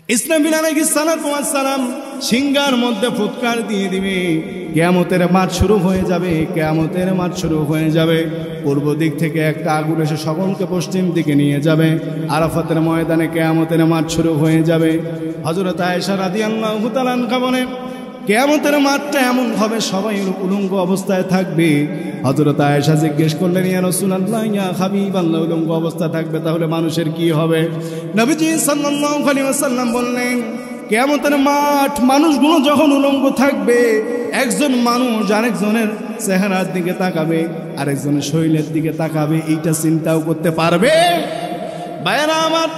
ইসরাফিল আলাইহিস সালাতু ওয়াস সালাম সিংহার মধ্যে ফুৎকার দিয়ে দিবে, কিয়ামতের মাঠ শুরু হয়ে যাবে। কিয়ামতের মাঠ শুরু হয়ে যাবে। পূর্ব দিক থেকে একটা আগুন এসে সকলকে পশ্চিম দিকে নিয়ে যাবে। আরাফাতের ময়দানে কিয়ামতের মাঠ শুরু হয়ে যাবে। হযরত আয়েশা রাদিয়াল্লাহু তাআলা আনহা বলেন, কিয়ামতের মাঠটা এমন হবে সবাই উলঙ্গ অবস্থায় থাকবে। হযরত আয়েশা জিজ্ঞেস করলেন, ইয়া রাসূলুল্লাহ, ইয়া হাবিবাল্লাহ, উলঙ্গ অবস্থা থাকবে তাহলে মানুষের কি হবে? নবীজি সাল্লাল্লাহু আলাইহি ওয়াসাল্লাম বললেন, কিয়ামতের মাঠ মানুষগুলো যখন উলঙ্গ থাকবে, একজন মানুষ আরেকজনের চেহারার দিকে তাকাবে, আরেকজনের শরীরের দিকে তাকাবে, এইটা চিন্তাও করতে পারবে? ভাইরা আমার,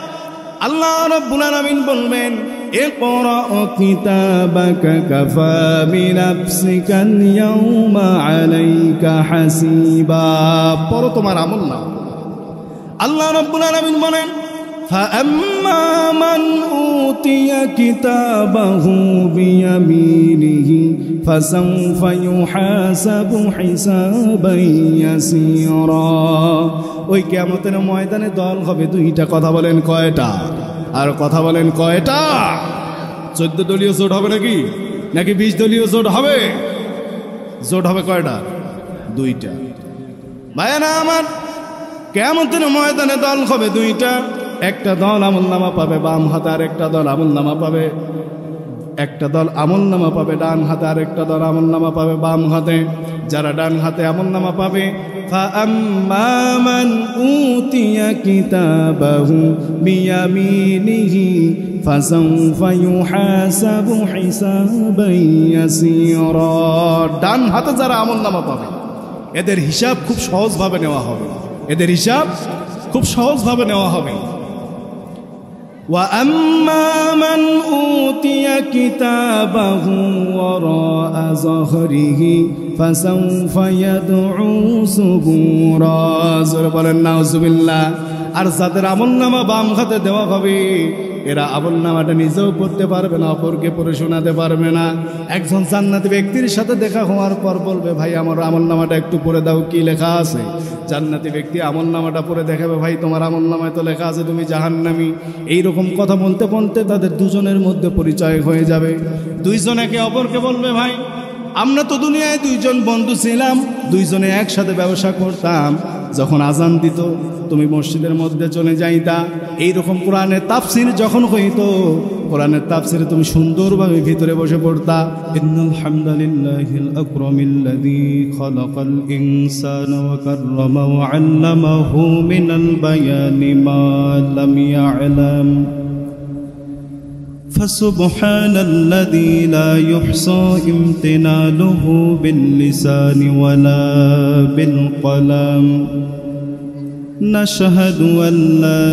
আল্লাহ রাব্বুল আলামিন বলবেন, ইকরা কিতাবাকা কাফা বিনাফসিকা আল-ইয়াওমা আলাইকা হাসিবা। পড়ো তোমার আমলনামা। আল্লাহ রাব্বুল আলামিন বলেন, فأما من أوتي كتابه بيمينه فسوف يحاسب حسابا يسيرا। ওই কিয়ামতের ময়দানে দল হবে দুইটা। কথা বলেন কয়টা? আর কথা বলেন কয়টা? 14 দলীয় জোট হবে নাকি 20 দলীয় জোট হবে? জোট হবে কয়টা? দুইটা। ভাইরা আমার, কিয়ামতের ময়দানে দল হবে দুইটা। একটা দল আমলনামা পাবে বাম হাতে, আর একটা দল আমলনামা পাবে, একটা দল আমলনামা পাবে ডান হাতে, আর একটা দল আমলনামা পাবে বাম হাতে। যারা ডান হাতে আমলনামা পাবে, فَأَمَّا مَنْ أُوتِيَ كِتَابَهُ بِيَمِينِهِ فَسَوْفَ يُحَاسَبُ حِسَابًا يَسِيرًا। ডান হাতে যারা আমলনামা পাবে, এদের হিসাব খুব সহজভাবে নেওয়া হবে। এদের হিসাব খুব সহজভাবে নেওয়া হবে। وَأَمَّا مَنْ أُوتِيَ كِتَابَهُ وَرَاءَ ظَهْرِهِ فَسَوْفَ يَدْعُو ثُبُورًا। জোরে বলেন নাউজুবিল্লাহ। আর যাদের আমলনামা বাম হাতে দেওয়া হবে, এরা আমলনামাটা নিজেও পড়তে পারবে না, অপরকে পড়ে শোনাতে পারবে না। একজন জান্নাতি ব্যক্তির সাথে দেখা হওয়ার পর বলবে, ভাই আমার আমলনামাটা একটু পড়ে দাও, কি লেখা আছে? জান্নাতি ব্যক্তি আমলনামাটা পড়ে দেখাবে, ভাই তোমার আমলনামায় তো লেখা আছে তুমি জাহান্নামী। এইরকম কথা বলতে বলতে তাদের দুজনের মধ্যে পরিচয় হয়ে যাবে। দুইজন একে অপরকে বলবে, ভাই আমরা তো দুনিয়ায় দুইজন বন্ধু ছিলাম, দুইজনে একসাথে ব্যবসা করতাম। যখন আজান দিত তুমি মসজিদের মধ্যে চলে যাইতা। এইরকম কোরআনের তাফসির যখন হইতো, কোরআনের তাফসিরে তুমি সুন্দরভাবে ভিতরে বসে পড়তা। ইন্নাল হামদুলিল্লাহিল আকরামিল্লাযী খালাকাল ইনসানা ওয়া কাররামা ওয়া আল্লামাহু মিনাল বায়ানি মা লাম ইয়া'লাম। فسبحان الذي لا يحصى امتنانه باللسان ولا بالقلم. نشهد أن لا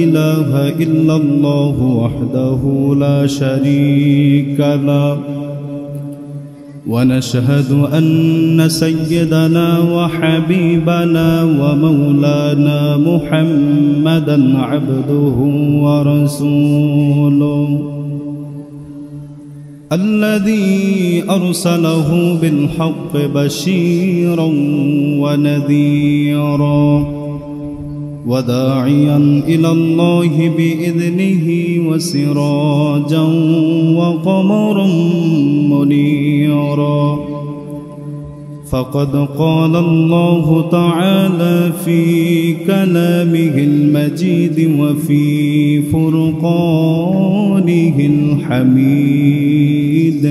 إله إلا الله وحده لا شريك له، ونشهد أن سيدنا وحبيبنا ومولانا محمدا عبده ورسوله الذي أرسله بالحق بشيرا ونذيرا وداعيا إلى الله بإذنه وسراجا وقمرا منيرا. فقد قال الله تعالى في كلامه المجيد وفي فرقانه الحميد.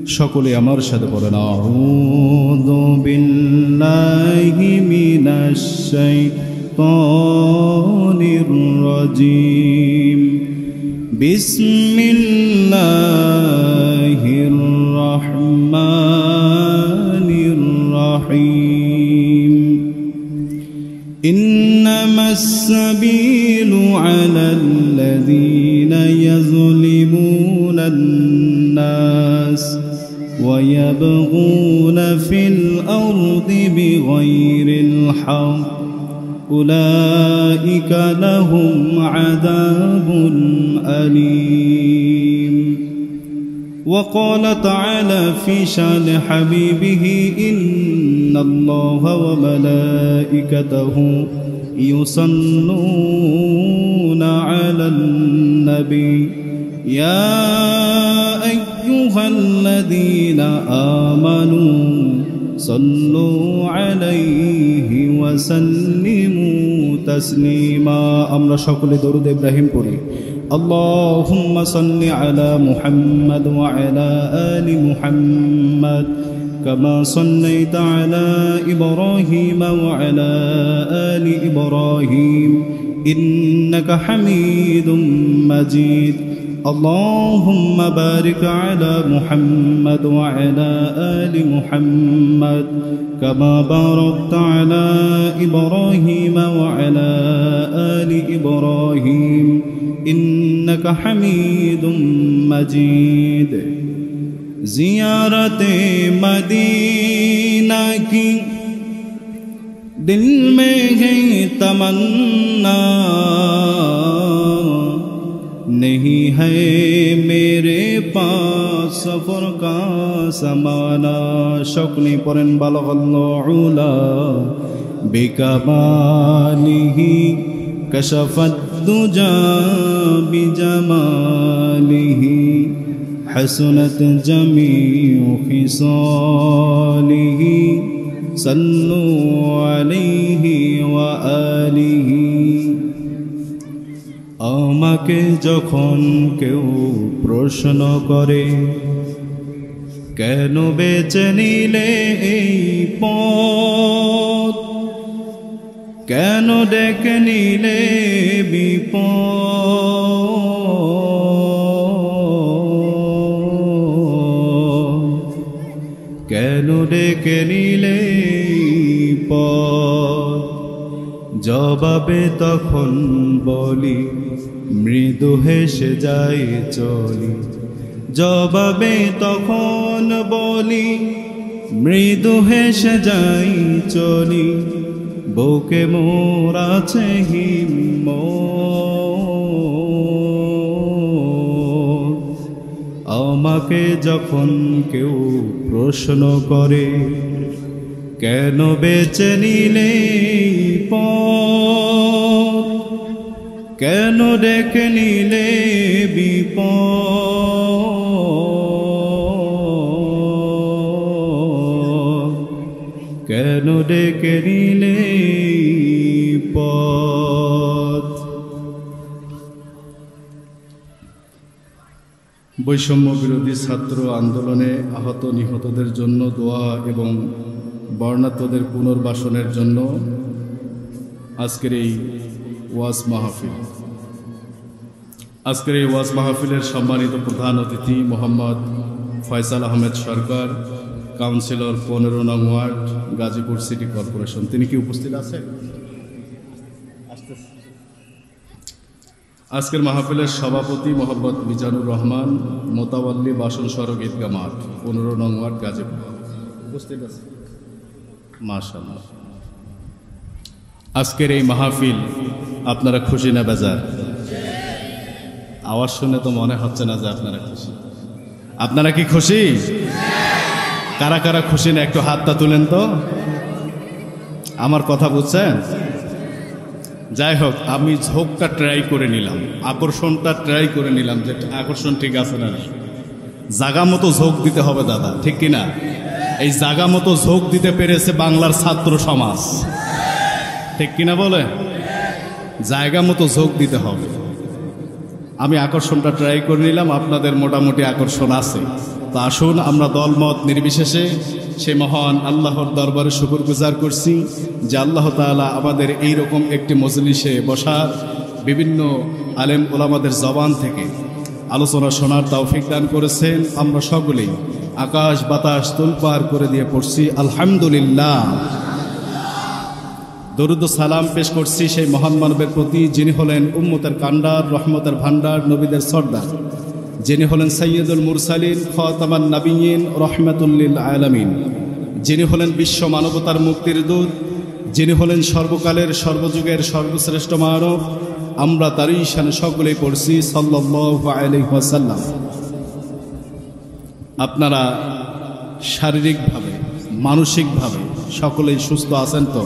সকলে আমার সাথে পড়েন, আউযু বিল্লাহি মিনাশ শাইতানির রাজীম। বিসমিল্লাহির রাহমানির রাহিম। ইন্নামাস সাবিলু আলাল্লাযীনা ইয়াযলিমুনান নাস ويبغون في الأرض بغير الحق أولئك لهم عذاب أليم. وقال تعالى في شأن حبيبه إن الله وملائكته يصلون يصلون على النبي يا أيها الذين آمنوا صلوا عليه وسلموا تسليما আমরা সকলে দরুদ ইব্রাহিম পড়ি اللهم صل على محمد وعلى آل محمد كما صليت على إبراهيم وعلى آل إبراهيم إنك حميد مجيد اللهم بارك على محمد وعلى آل محمد كما باركت على إبراهيم وعلى آل إبراهيم إنك حميد مجيد زیارت مدینہ کی دل میں ہے تمنا نہیں ہے میرے پاس سفر کا زمانہ شوقنی پرن بلغ العلا بکمالہ کشف الدجا بجمالہ حسنت جميع خصاله صلوا عليه وآله আমাকে যখন কেউ প্রশ্ন করে কেন বেছে নিলে এই পথ কেন ডেকে নিলে বিপদ কেন ডেকে নিলে পথ জবাবে তখন বলি মৃদু হেসে যাই চলি জবাবে তখন বলি মৃদু হেসে যাই চলি বুকে মোর আছে হিম্মত আমাকে যখন কেউ প্রশ্ন করে কেন বেছে নিলে পথ কেন ডেকে নিলে বিপদ কেন ডেকে নিলে পথ বৈষম্য বিরোধী ছাত্র আন্দোলনে আহত নিহতদের জন্য দোয়া এবং বর্ণাঢ্যদের পুনর্বাসনের জন্য আজকের এই ওয়াজ মাহফিল মাহফিলের সম্মানিত প্রধান অতিথি মোহাম্মদ ফয়সাল আহমেদ সরকার কাউন্সিলর 15 নং ওয়ার্ড গাজীপুর সিটি কর্পোরেশন তিনি কি উপস্থিত আছেন আজকের মাহফিলের সভাপতি মোহাম্মদ মিজানুর রহমান মোতাওয়াল্লি বাসন সড়ক ঈদগাহ মাঠ 15 নং ওয়ার্ড গাজীপুর উপস্থিত আছে মাশাআল্লাহ আজকের এই মাহফিল আপনারা খুশি না বেজার আওয়াজ শুনে তো মনে হচ্ছে না যে আপনারা খুশি আপনারা কি খুশি কারা কারা খুশি না একটু হাতটা তুলেন তো আমার কথা বুঝছেন যাই হোক আমি ঝোঁকটা ট্রাই করে নিলাম আকর্ষণটা ট্রাই করে নিলাম যে আকর্ষণ ঠিক আছে না জায়গা মতো ঝোঁক দিতে হবে দাদা ঠিক কিনা এই জায়গা মতো ঝোঁক দিতে পেরেছে বাংলার ছাত্র সমাজ ঠিক কিনা বলে জায়গা মতো ঝোঁক দিতে হবে আমি আকর্ষণটা ট্রাই করে নিলাম আপনাদের মোটামুটি আকর্ষণ আছে তো আসুন আমরা দলমত নির্বিশেষে সেই মহান আল্লাহর দরবারে শুকরগুজার করছি যে আল্লাহ তাআলা আমাদের এই রকম একটি মজলিসে বসার বিভিন্ন আলেম ওলামাদের জবান থেকে আলোচনা শোনার তৌফিক দান করেছেন আমরা সকলেই আকাশ বাতাস তোলপাড় করে দিয়ে পড়ছি আলহামদুলিল্লাহ দরুদ ও সালাম পেশ করছি সেই মহান মানবের প্রতি যিনি হলেন উম্মতের কান্ডার রহমতের ভান্ডার নবীদের সর্দার যিনি হলেন সৈয়দুল মুরসালিন খাতামান নবিয়্যিন রাহমাতুল লিল আলামিন যিনি হলেন বিশ্ব মানবতার মুক্তির দূত যিনি হলেন সর্বকালের সর্বযুগের সর্বশ্রেষ্ঠ মানব আমরা তারই শানে সকলেই পড়ছি সাল্লাল্লাহু আলাইহি ওয়াসাল্লাম আপনারা শারীরিকভাবে মানসিকভাবে সকলেই সুস্থ আছেন তো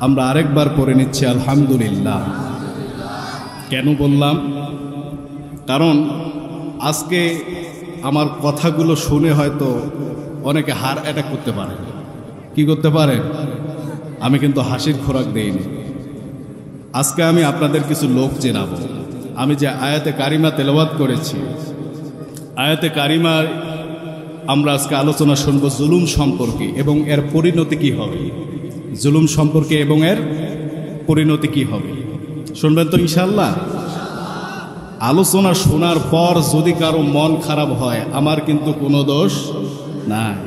আমরা আরেকবার পড়ে নিচ্ছি আলহামদুলিল্লাহ কেন বললাম? কারণ আজকে আমার কথাগুলো শুনে হয়তো অনেকে হার্ট অ্যাটাক করতে পারে। কি করতে পারে? আমি কিন্তু হাসির খোরাক দেইনি। আজকে আমি আপনাদের কিছু লোক চেনাবো। আমি যে আয়াতে কারিমা তেলাওয়াত করেছি, আয়াতে কারিমার আমরা আজকে আলোচনা শুনবো জুলুম সম্পর্কে এবং এর পরিণতি কি হবে। জুলুম সম্পর্কে এবং এর পরিণতি কি হবে শুনবেন তো ইনশাআল্লাহ। আলোচনা শোনার পর যদি কারো মন খারাপ হয়, আমার কিন্তু কোনো দোষ নাই।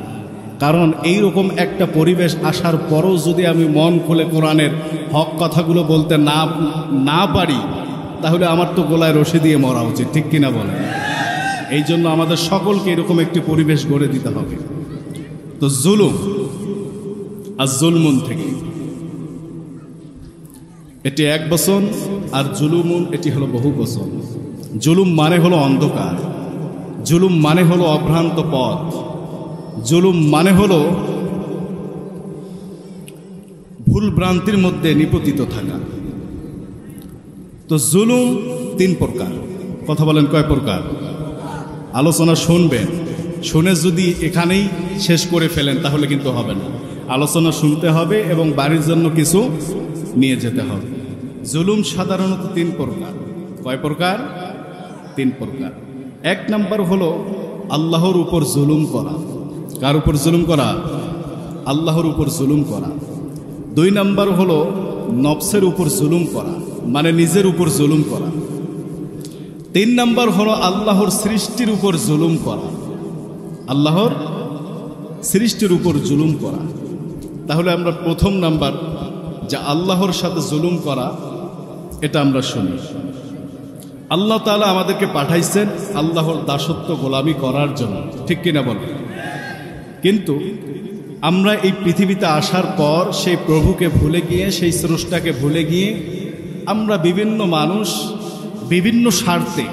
কারণ এইরকম একটা পরিবেশ আসার পরও যদি আমি মন খুলে কোরআনের হক কথাগুলো বলতে না পারি, তাহলে আমার তো গলায় রশি দিয়ে মরা উচিত, ঠিক কিনা বলেন? এই জন্য আমাদের সকলকে এরকম একটি পরিবেশ গড়ে দিতে হবে। তো জুলুম আর জুলমুন থেকে এটি এক বচন, আর জুলুমুন এটি হলো বহু বচন। জুলুম মানে হলো অন্ধকার, জুলুম মানে হলো অভ্রান্ত পথ, জুলুম মানে হলো ভুল ভ্রান্তির মধ্যে নিপতিত থাকা। তো জুলুম 3 প্রকার। কথা বলেন কয় প্রকার? আলোচনা শুনবেন, শুনে যদি এখানেই শেষ করে ফেলেন তাহলে কিন্তু হবে না। আলোচনা শুনতে হবে এবং বাড়ির জন্য কিছু নিয়ে যেতে হবে। জুলুম সাধারণত 3 প্রকার। কয় প্রকার? 3 প্রকার। 1 নম্বর হলো আল্লাহর উপর জুলুম করা। কার উপর জুলুম করা? আল্লাহর উপর জুলুম করা। 2 নম্বর হলো নফসের উপর জুলুম করা, মানে নিজের উপর জুলুম করা। 3 নম্বর হলো আল্লাহর সৃষ্টির উপর জুলুম করা, আল্লাহর সৃষ্টির উপর জুলুম করা। তাহলে আমরা প্রথম নাম্বার যে আল্লাহর সাথে জুলুম করা, এটা আমরা শুনি। আল্লাহ তাআলা আমাদেরকে পাঠাইছেন আল্লাহর দাসত্ব গোলামি করার জন্য, ঠিক কিনা বলেন? কিন্তু আমরা এই পৃথিবীতে আসার পর সেই প্রভুকে ভুলে গিয়ে, সেই স্রষ্টাকে ভুলে গিয়ে আমরা বিভিন্ন মানুষ বিভিন্ন স্বার্থে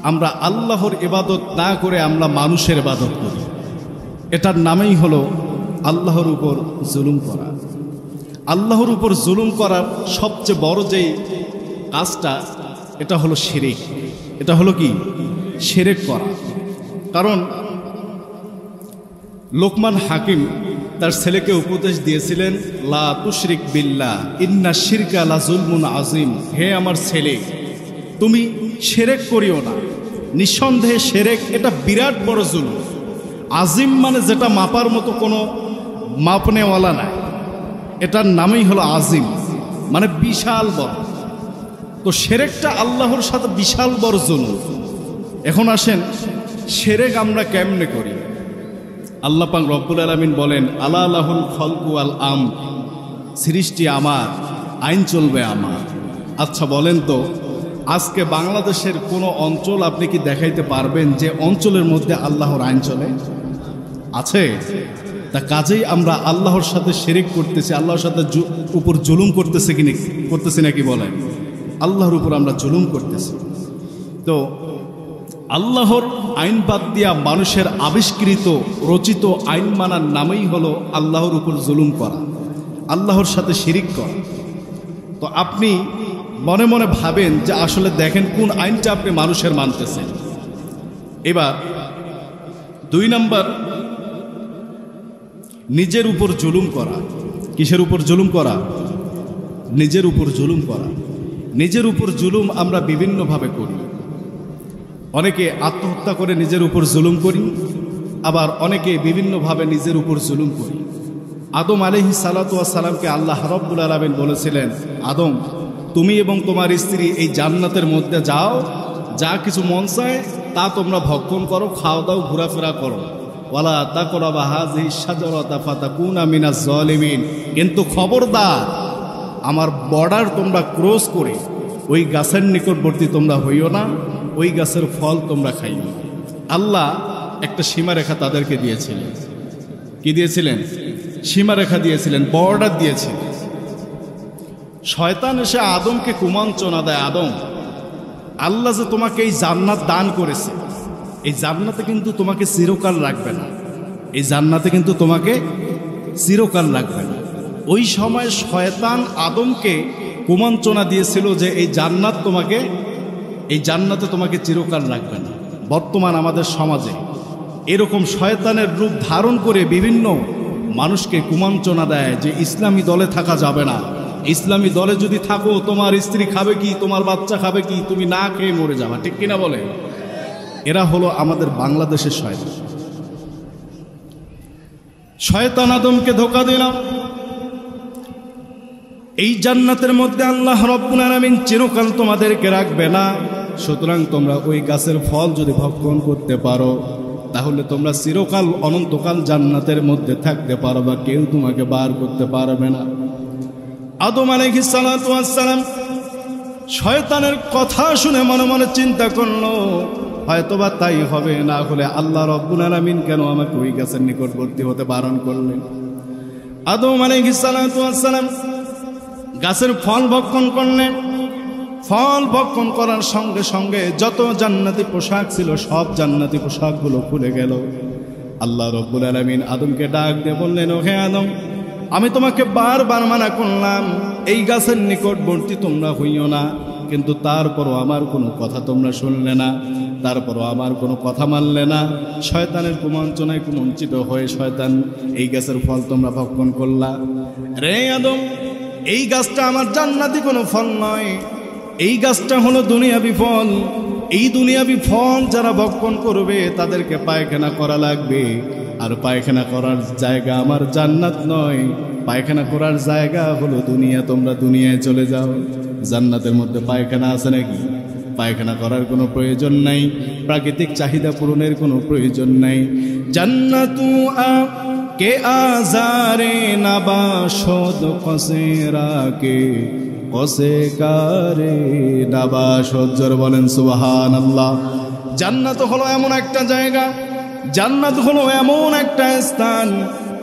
আমরা আল্লাহর ইবাদত না করে আমরা মানুষের ইবাদত করি। এটার নামেই হলো আল্লাহর উপর জুলুম করা। আল্লাহর উপর জুলুম করার সবচেয়ে বড় যেই কাজটা, এটা হলো শিরক। এটা হলো কি? শিরক করা। কারণ লোকমান হাকিম তার ছেলেকে উপদেশ দিয়েছিলেন, লা তুশরিক বিল্লাহ ইন্না শিরকা লা যুলমুন আযীম। হে আমার ছেলে, তুমি শিরক করিও না, নিঃসন্দেহে শিরক এটা বিরাট বড় জুলুম। আজিম মানে যেটা মাপার মতো কোনো মাপনেওয়ালা নাই, এটার নামই হলো আজিম, মানে বিশাল বড়। তো শিরকটা আল্লাহর সাথে বিশাল বড় জুলুম। এখন আসেন শিরক আমরা কেমনে করি? আল্লাহ পাক রব্বুল আলামিন বলেন, আলা লাহুল খালকু ওয়াল আমর, সৃষ্টি আমার, আইন চলবে আমার। আচ্ছা বলেন তো, আজকে বাংলাদেশের কোনো অঞ্চল আপনি কি দেখাইতে পারবেন যে অঞ্চলের মধ্যে আল্লাহর আইন চলে? আছে? তা কাজেই আমরা আল্লাহর সাথে শিরক করতেছি, আল্লাহর সাথে উপর জুলুম করতেছি নাকি বলেন? আল্লাহর উপর আমরা জুলুম করতেছি। তো আল্লাহর আইন বাদ দিয়া মানুষের আবিষ্কৃত রচিত আইন মানার নামেই হলো আল্লাহর উপর জুলুম করা, আল্লাহর সাথে শিরিক করা। তো আপনি মনে মনে ভাবেন যে আসলে দেখেন কোন আইনটা আপনি মানুষের মানতেছেন। এবার 2 নম্বর, নিজের উপর জুলুম করা। কিসের উপর জুলুম করা? নিজের উপর জুলুম করা। নিজের উপর জুলুম আমরা বিভিন্নভাবে করি। অনেকে আত্মহত্যা করে নিজের উপর জুলুম করি, আবার অনেকে বিভিন্নভাবে নিজের উপর জুলুম করি। আদম আলাইহিস সালাতু ওয়াস সালামকে আল্লাহ রাব্বুল আলামিন বলেছিলেন, আদম তুমি এবং তোমার স্ত্রী এই জান্নাতের মধ্যে যাও, যা কিছু মন চায় তা তোমরা ভক্ষণ করো, খাওয়া দাও, ঘোরাফেরা করো, ওয়ালা তাকরাবা হাযিহিশ শাজারাতা ফাতাকুনা মিনাজ জালিমিন। কিন্তু খবরদার, আমার বর্ডার তোমরা ক্রস করে ওই গাছের নিকটবর্তী তোমরা হইও না, ওই গাছের ফল তোমরা খাইও। আল্লাহ একটা সীমারেখা তাদেরকে দিয়েছিলেন। কি দিয়েছিলেন? সীমারেখা দিয়েছিলেন, বর্ডার দিয়েছিলেন। শয়তান এসে আদমকে কুমন্ত্রণা দেয়, আদম আল্লাহ যে তোমাকে এই জান্নাত দান করেছে, এই জান্নাতে কিন্তু তোমাকে চিরকাল রাখবে না, এই জান্নাতে কিন্তু তোমাকে চিরকাল রাখবে না। ওই সময় শয়তান আদমকে কুমন্ত্রণা দিয়েছিল যে এই জান্নাতে তোমাকে চিরকাল রাখবে না। বর্তমান আমাদের সমাজে এরকম শয়তানের রূপ ধারণ করে বিভিন্ন মানুষকে কুমন্ত্রণা দেয় যে ইসলামী দলে থাকা যাবে না, ইসলামী দলে যদি থাকো তোমার স্ত্রী খাবে কি, তোমার বাচ্চা খাবে কি, তুমি না খেয়ে মরে যাবা, ঠিক কিনা বলে? এরা হলো আমাদের বাংলাদেশের শয়তান। শয়তান আদমকে ধোঁকা দিল। এই জান্নাতের মধ্যে আল্লাহ রব্বুল আলামিন চিরকাল তোমাদেরকে রাখবে না, সুতরাং তোমরা ওই গাছের ফল যদি ভক্ষণ করতে পারো তাহলে তোমরা চিরকাল অনন্তকাল জান্নাতের মধ্যে থাকতে পারবা, কেউ তোমাকে বার করতে পারবে না। আদম আলাইহিস সালাতু ওয়াস সালাম শয়তানের কথা শুনে মনে মনে চিন্তা করলো হয়তোবা তাই হবে, না হলে আল্লাহ রব্বুল আলামিন কেন আমাকে ওই গাছের নিকটবর্তী হতে বারণ করলেন। আদম আলাইহিস সালাতু ওয়াস সালাম গাছের ফল ভক্ষণ করলেন। ফল ভক্ষণ করার সঙ্গে সঙ্গে যত জান্নাতি পোশাক ছিল সব জান্নাতি পোশাকগুলো খুলে গেল। আল্লাহ রব্বুল আলামিন আদমকে ডাক দিয়ে বললেন, ও হে আদম, আমি তোমাকে বারবার মানা করলাম এই গাছের নিকটবর্তী তোমরা হইও না, কিন্তু তারপরও আমার কোনো কথা তোমরা শুনলে না, তারপরও আমার কোনো কথা মানলে না। শয়তানের কুমন্ত্রণায় কুমন্ত্রিত হয়ে শয়তান এই গাছের ফল তোমরা ভক্ষণ করলা। রে আদম, এই গাছটা আমার জান্নাতি কোনো ফল নয়, এই গাছটা হলো দুনিয়াবি ফল। এই দুনিয়াবি ফল যারা ভক্ষণ করবে তাদেরকে পায়খানা করা লাগবে, আর পায়খানা করার জায়গা আমার জান্নাত নয়, পায়খানা করার জায়গা হলো দুনিয়া। তোমরা দুনিয়ায় চলে যাও। জান্নাতের মধ্যে পায়খানা আছে নাকি? পায়খানা করার কোনো প্রয়োজন নাই, প্রাকৃতিক চাহিদা পূরণের কোনো প্রয়োজন নাই। জান্নাতু কে আজারে নাবাসদ কসে রাকে কসে কারে নাবাসদ। জোরে বলেন সুবহানাল্লাহ। জান্নাত হলো এমন একটা জায়গা, জান্নাত হলো এমন একটা স্থান,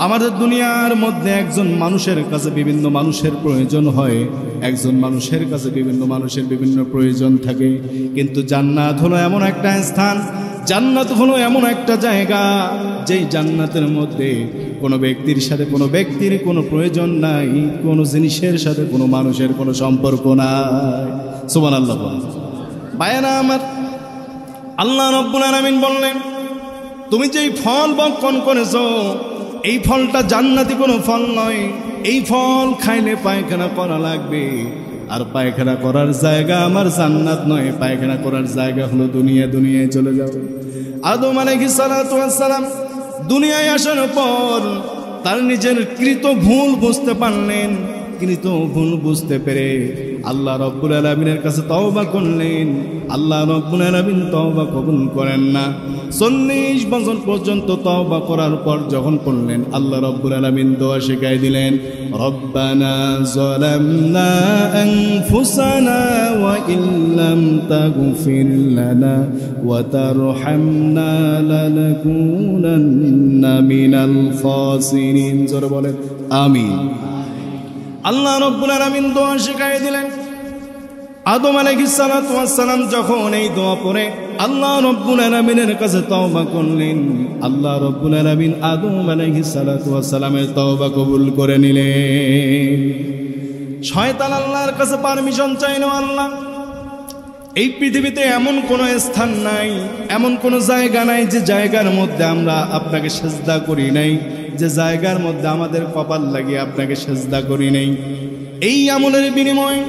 আমাদের দুনিয়ার মধ্যে একজন মানুষের কাছে বিভিন্ন মানুষের প্রয়োজন হয়, একজন মানুষের কাছে বিভিন্ন মানুষের বিভিন্ন প্রয়োজন থাকে, কিন্তু জান্নাত হলো এমন একটা স্থান, জান্নাত হলো এমন একটা জায়গা যেই জান্নাতের মধ্যে কোনো ব্যক্তির সাথে কোনো ব্যক্তির কোনো প্রয়োজন নাই, কোনো জিনিসের সাথে কোনো মানুষের কোনো সম্পর্ক নাই। সুবহানাল্লাহ। ভাইয়েরা আমার, আল্লাহ রাব্বুল আলামিন বললেন, তুমি যেই ফল ভক্ষণ করেছো এই ফলটা জান্নাতি কোনো ফল নয়, এই ফল খাইলে পায়খানা করা লাগবে, আর পায়খানা করার জায়গা আমার জান্নাত নয়, পায়খানা করার জায়গা হলো দুনিয়া। দুনিয়ায় চলে যাও। আদম আলাইহিস সালাতু ওয়াস সালাম দুনিয়ায় আসার পর তার নিজের কৃত ভুল বুঝতে পারলেন। কৃত ভুল বুঝতে পেরে আল্লাহ রব্বুল আলামিনের কাছে তওবা করলেন। আল্লাহ রব্বুল আলামিন তওবা কবুল করেন না। 40 বছর পর্যন্ত তওবা করার পর যখন করলেন, আল্লাহ রব্বুল আলামিন দোয়া শিখাই দিলেন, রব্বানা যালামনা আনফুসানা ওয়া ইল্লাম তাগফির লানা ওয়া তারহামনা লানাকুনান্না মিনাল খাসিরিন। জোরে বলেন আমিন। আল্লাহ রব্বুল আলামিন দোয়া শিখাই দিলেন। আদম আলাইহিস সালাতু ওয়াস সালাম যখন এই দোয়া পড়ে আল্লাহ রব্বুল আলামিনের কাছে তওবা করলেন, আল্লাহ রব্বুল আলামিন আদম আলাইহিস সালাতু ওয়াস সালামের তওবা কবুল করে নিলেন। শয়তান আল্লাহর কাছে পারমিশন চাইলো, আল্লাহ এই পৃথিবীতে এমন কোনো স্থান নাই, এমন কোনো জায়গা নাই যে জায়গার মধ্যে আমরা আপনাকে সিজদা করি নাই, যে জায়গার মধ্যে আমাদের কপাল লাগিয়ে আপনাকে সিজদা করি নাই। এই আমলের বিনিময়ে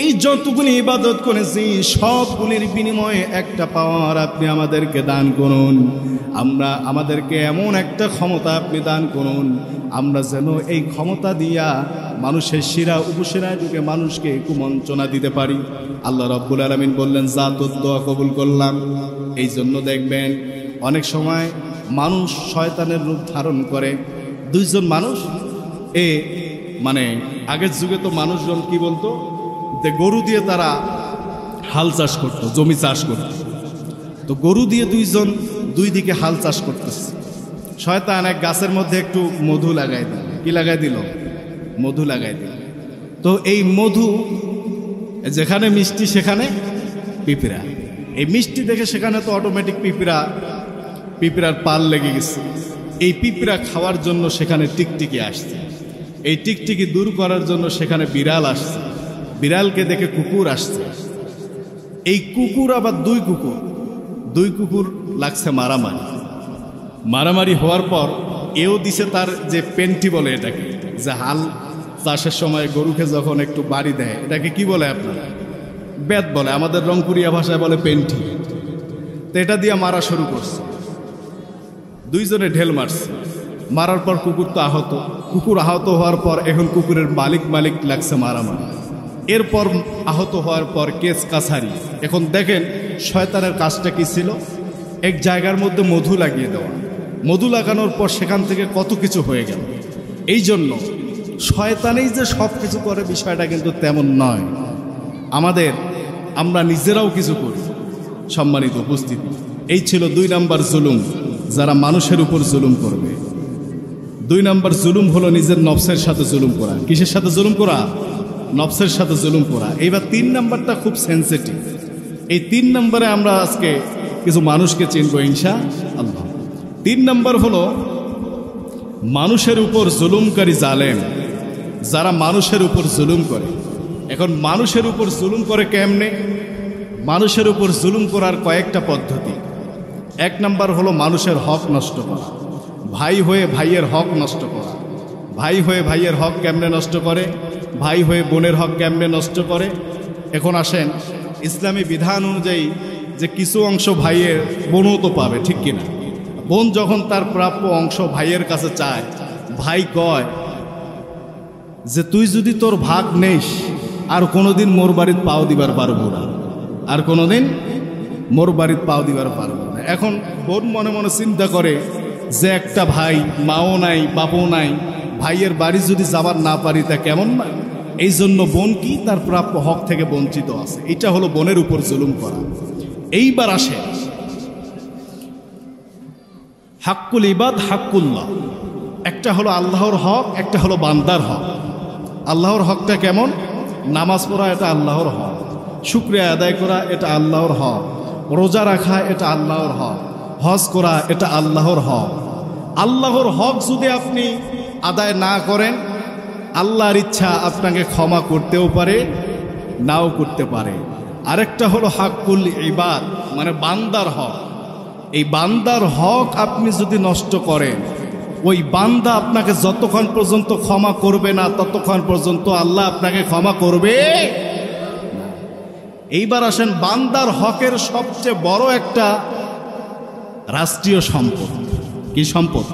এই যতগুলি ইবাদত করেছি সবগুলির বিনিময়ে একটা পাওয়ার আপনি আমাদেরকে দান করুন। আমাদেরকে এমন একটা ক্ষমতা আপনি দান করুন, আমরা যেন এই ক্ষমতা দিয়া মানুষের শিরা উপশিরায় ঢুকে মানুষকে কুমন্ত্রণা দিতে পারি। আল্লাহ রাব্বুল আলামিন বললেন, যা তোর দোয়া কবুল করলাম। এই জন্য দেখবেন অনেক সময় মানুষ শয়তানের রূপ ধারণ করে। দুইজন মানুষ মানে আগের যুগে তো মানুষজন কি বলতো, যে গরু দিয়ে তারা হাল চাষ করত, জমি চাষ করত। তো গরু দিয়ে দুইজন দুই দিকে হাল চাষ করতেছে। শয়তান এক গাছের মধ্যে একটু মধু লাগাই দিল। কি লাগাই দিল? মধু লাগাই দিল। তো এই মধু যেখানে মিষ্টি সেখানে পিঁপড়া। এই মিষ্টি দেখে সেখানে তো অটোমেটিক পিঁপড়ার পাল লেগে গেছে। এই পিঁপড়া খাওয়ার জন্য সেখানে টিকটিকি আসছে। এই টিকটিকি দূর করার জন্য সেখানে বিড়াল আসছে। বিড়ালকে দেখে কুকুর আসছে। এই কুকুর আবার দুই কুকুর লাগছে মারামারি হওয়ার পর এও দিছে তার যে পেন্টি বলে এটাকে, যে হাল চাষের সময় গরুকে যখন একটু বাড়ি দেয়, এটাকে কি বলে আপনারা? বেত বলে, আমাদের রংপুরিয়া ভাষায় বলে পেন্টি। তো এটা দিয়ে মারা শুরু করছে, দুইজনে ঢেল মারছে। মারার পর কুকুর তো আহত। কুকুর আহত হওয়ার পর এখন কুকুরের মালিক লাগছে মারামারি। এরপর আহত হওয়ার পর কেস কাছারি। এখন দেখেন শয়তানের কাজটা কি ছিল, এক জায়গার মধ্যে মধু লাগিয়ে দেওয়া। মধু লাগানোর পর সেখান থেকে কত কিছু হয়ে গেল। এই জন্য শয়তানেই যে সব কিছু করে বিষয়টা কিন্তু তেমন নয়। আমরা নিজেরাও কিছু করি। সম্মানিত উপস্থিতি, এই ছিল 2 নাম্বার জুলুম, যারা মানুষের উপর জুলুম করবে। 2 নাম্বার জুলুম হলো নিজের নফসের সাথে জুলুম করা। কিসের সাথে জুলুম করা? নফসের সাথে জুলুম করা। এইবার 3 নাম্বারটা খুব সেন্সিটিভ। এই 3 নাম্বারে আমরা আজকে কিছু মানুষকে চিনবো ইনশাআল্লাহ। 3 নাম্বার হলো মানুষের উপর জুলুমকারী জালেম, যারা মানুষের উপর জুলুম করে। এখন মানুষের উপর জুলুম করে কেমনে? মানুষের উপর জুলুম করার কয়েকটা পদ্ধতি। 1 নাম্বার হলো মানুষের হক নষ্ট করা, ভাই হয়ে ভাইয়ের হক নষ্ট করা। ভাই হয়ে ভাইয়ের হক কেমনে নষ্ট করে? ভাই হয়ে বোনের হক কেমনে নষ্ট করে? এখন আসেন, ইসলামী বিধান অনুযায়ী যে কিছু অংশ ভাইয়ের বোনও তো পাবে, ঠিক কিনা? বোন যখন তার প্রাপ্য অংশ ভাইয়ের কাছে চায়, ভাই কয় যে তুই যদি তোর ভাগ নেস আর কোনোদিন মোর বাড়ির পাও দিবার পারবো না, আর কোনোদিন মোর বাড়ির পাও দিবার পারবো না। এখন বোন মনে মনে চিন্তা করে যে একটা ভাই, মাও নাই বাপও নাই, ভাইয়ের বাড়ি যদি যাবার না পারি তা কেমন না? এই জন্য বোন কি তার প্রাপ্য হক থেকে বঞ্চিত আছে। এটা হলো বোনের উপর জুলুম করা। এইবার আসে হাক্কুল ইবাদ হাক্কুল্লাহ। একটা হলো আল্লাহর হক, একটা হলো বান্দার হক। আল্লাহর হকটা কেমন? নামাজ পড়া এটা আল্লাহর হক, শুকরিয়া আদায় করা এটা আল্লাহর হক, রোজা রাখা এটা আল্লাহর হক, হজ করা এটা আল্লাহর হক। আল্লাহর হক যদি আপনি আদায় না করেন, আল্লাহর ইচ্ছা আপনাকে ক্ষমা করতেও পারে, নাও করতে পারে। আরেকটা হলো হাক্কুল ইবাদ, মানে বান্দার হক। এই বান্দার হক আপনি যদি নষ্ট করেন, ওই বান্দা আপনাকে যতক্ষণ পর্যন্ত ক্ষমা করবে না, ততক্ষণ পর্যন্ত আল্লাহ আপনাকে ক্ষমা করবে। এইবার আসেন, বান্দার হকের সবচেয়ে বড় একটা রাষ্ট্রীয় সম্পদ। কি সম্পদ?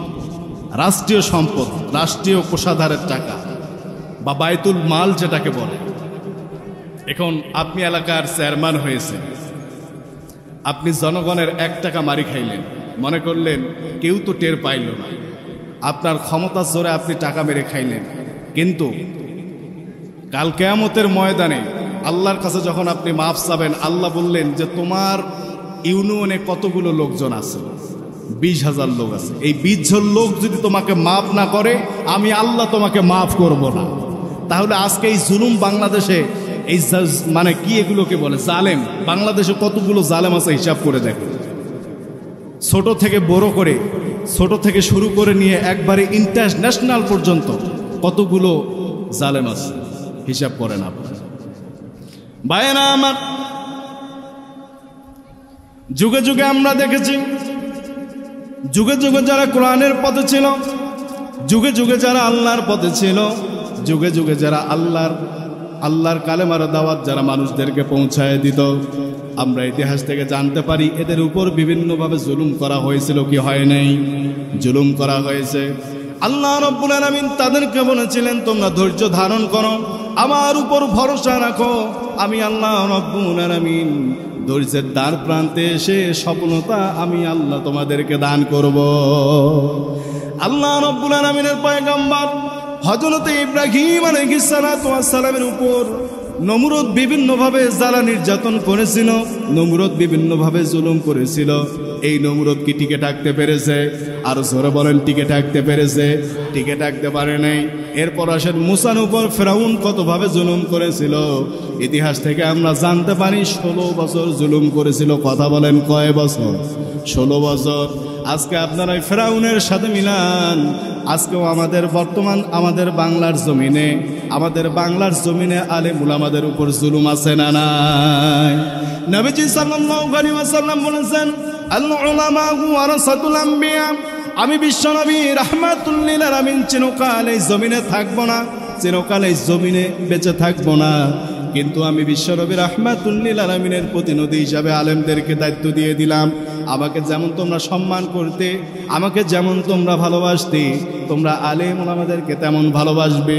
রাষ্ট্রীয় সম্পদ, রাষ্ট্রীয় কোষাধারের টাকা বা বাইতুল মাল যেটাকে বলে। এখন আপনি এলাকার চেয়ারম্যান হয়েছেন, আপনি জনগণের 1 টাকা মারি খাইলেন, মনে করলেন কেউ তো টের পাইল না, আপনার ক্ষমতার জোরে আপনি টাকা মেরে খাইলেন। কিন্তু কাল কিয়ামতের ময়দানে আল্লাহর কাছে যখন আপনি মাফ চাবেন, আল্লাহ বললেন যে তোমার ইউনিয়নে কতগুলো লোকজন আছে? 20,000 লোক আছে। এই 20,000 লোক যদি তোমাকে মাফ না করে, আমি আল্লাহ তোমাকে মাফ করব না। তাহলে আজকে এই জুলুম বাংলাদেশে, এই মানে কি এগুলোকে বলে জালেম, বাংলাদেশে কতগুলো জালেম আছে হিসাব করে দেখো। ছোট থেকে বড় করে, ছোট থেকে শুরু করে নিয়ে একবারে ইন্টারন্যাশনাল পর্যন্ত কতগুলো জালেম আছে হিসাব করেন আপনারা। ভাইয়েরা আমার, যুগে যুগে আমরা দেখেছি, যুগে যুগে যারা কোরআনের পথে ছিল, যুগে যুগে যারা আল্লাহর পথে ছিল, যুগে যুগে যারা আল্লাহর কালেমার দাওয়াত যারা মানুষদেরকে পৌঁছায় দিত, আমরা ইতিহাস থেকে জানতে পারি এদের উপর বিভিন্নভাবে জুলুম করা হয়েছিল কি হয় নাই? জুলুম করা হয়েছে। আল্লাহ রাব্বুল আলামিন তাদেরকে বলেছিলেন, তোমরা ধৈর্য ধারণ করো, আমার উপর ভরসা রাখো, আমি আল্লাহ রাব্বুল আলামিন ধৈর্যের দ্বার প্রান্তে এসে সফলতা আমি আল্লাহ তোমাদেরকে দান করব। আল্লাহ রাব্বুল আলামিনের পয়গম্বর হযরত ইব্রাহিম আলাইহিস সালাতু ওয়াস সালামের উপর নমরুদ বিভিন্নভাবে জ্বালা নির্যাতন করেছিল, নমরুদ বিভিন্নভাবে জুলুম করেছিল। এই নমরুদ কি টিকে থাকতে পেরেছে? আর জোরে বলেন, টিকে থাকতে পেরেছে? টিকে থাকতে পারে নাই। এরপর আসেন মুসার উপর ফেরাউন কতভাবে জুলুম করেছিল। ইতিহাস থেকে আমরা জানতে পারি 16 বছর জুলুম করেছিল। কথা বলেন, কয় বছর? 16 বছর। আজকে আপনারা ফেরাউনের সাথে মিলান। আজকেও আমাদের বর্তমান আমাদের বাংলার জমিনে আলেম উলামাদের উপর জুলুম আছে না নাই? নবীজি সাল্লাল্লাহু আলাইহি ওয়াসাল্লাম বলেছেন, আল উলামা ওয়ারাসাতুল আম্বিয়া। আমি বিশ্বনবী রাহমাতুল লিল আলামিন চিরকাল এই জমিনে থাকবো না, চিরকাল এই জমিনে বেঁচে থাকবো না, কিন্তু আমি বিশ্বনবী রাহমাতুল লিল আলামিনের প্রতিনিধি হিসাবে আলেমদেরকে দায়িত্ব দিয়ে দিলাম। আমাকে যেমন তোমরা সম্মান করতে, আমাকে যেমন তোমরা ভালোবাসতে, তোমরা আলেম ওলামাদেরকে তেমন ভালোবাসবে।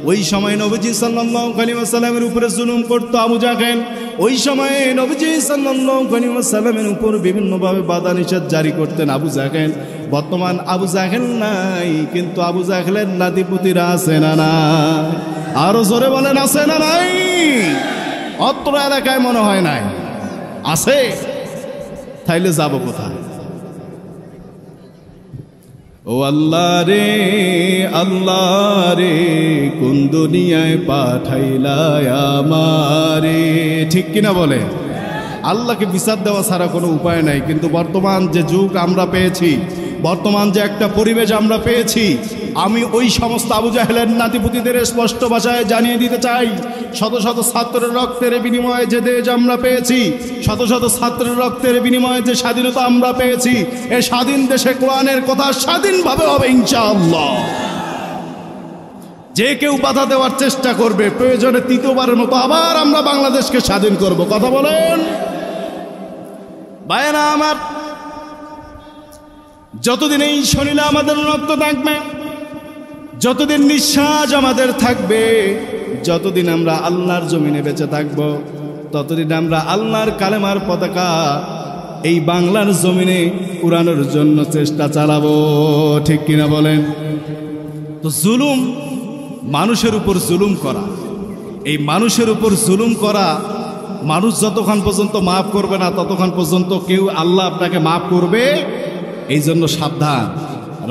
ওই সময় নবীজি সাল্লাল্লাহু আলাইহি ওয়াসাল্লামের উপরে জুলুম করত আবু জাহেল। ওই সময়ে নবীজি সাল্লাল্লাহু আলাইহি ওয়াসাল্লামের উপর বিভিন্নভাবে বাধা নিষেধ জারি করতেন আবু জাহেল। বর্তমান আবু জাহেল নাই, কিন্তু আবু জাহেলের নাতিপুতিরা আছে না নাই? আরো জোরে বলেন, আছে না নাই? অত্র এলাকায় মনে হয় নাই, আছে। তাইলে যাব কোথায়? ও আল্লাহ রে, আল্লাহ রে, কোন দুনিয়ায় পাঠাইলা আমারে। ঠিক কিনা বলে? আল্লাহকে বিচার দেওয়া ছাড়া কোনো উপায় নাই। কিন্তু বর্তমান যে যুগ আমরা পেয়েছি, বর্তমান যে একটা পরিবেশ আমরা পেয়েছি, আমি ওই সমস্ত আবু জাহেলের নাতিপুতিদের স্পষ্ট ভাষায় জানিয়ে দিতে চাই, শত শত ছাত্রের রক্তের বিনিময়ে যে দেশ আমরা পেয়েছি, শত শত ছাত্রের রক্তের বিনিময়ে যে স্বাধীনতা আমরা পেয়েছি, এই স্বাধীন দেশে কোরআনের কথা স্বাধীনভাবে হবে ইনশাআল্লাহ। যে কেউ বাধা দেওয়ার চেষ্টা করবে, প্রয়োজনে তৃতীয়বারের মতো আবার আমরা বাংলাদেশকে স্বাধীন করব। কথা বলেন ভাইয়েরা আমার। যতদিন এই শরীরে আমাদের রক্ত থাকবে, যতদিন নিঃশ্বাস আমাদের থাকবে, যতদিন আমরা আল্লাহর জমিনে বেঁচে থাকব, ততদিন আমরা আল্লাহর কালেমার পতাকা এই বাংলার জমিনে উড়ানোর জন্য চেষ্টা চালাবো। ঠিক কিনা বলেন? তো জুলুম, মানুষের উপর জুলুম করা, এই মানুষের উপর জুলুম করা, মানুষ যতক্ষণ পর্যন্ত মাফ করবে না ততক্ষণ পর্যন্ত কেউ আল্লাহ আপনাকে মাফ করবে। এই জন্য সাবধান।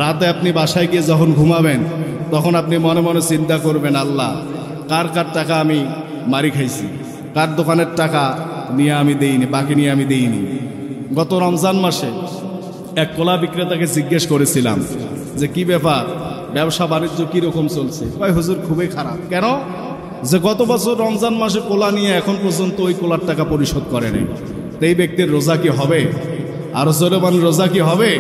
রাতে আপনি বাসায় গিয়ে যখন ঘুমাবেন, তখন আপনি মনে মনে চিন্তা করবেন, আল্লাহ কার কার টাকা আমি মারি খাইছি, কার দোকানের টাকা নিয়ে আমি দেইনি, বাকি নিয়ে আমি দেইনি। গত রমজান মাসে এক কলা বিক্রেতাকে জিজ্ঞেস করেছিলাম যে কি ব্যাপার, ব্যবসা বাণিজ্য কীরকম চলছে? ভাই হুজুর খুবই খারাপ। কেন? যে গত বছর রমজান মাসে কোলা নিয়ে এখন পর্যন্ত ওই কোলার টাকা পরিশোধ করেনি। এই ব্যক্তির রোজা কি হবে? আরো জোরে বলেন, রোজা কি হবে?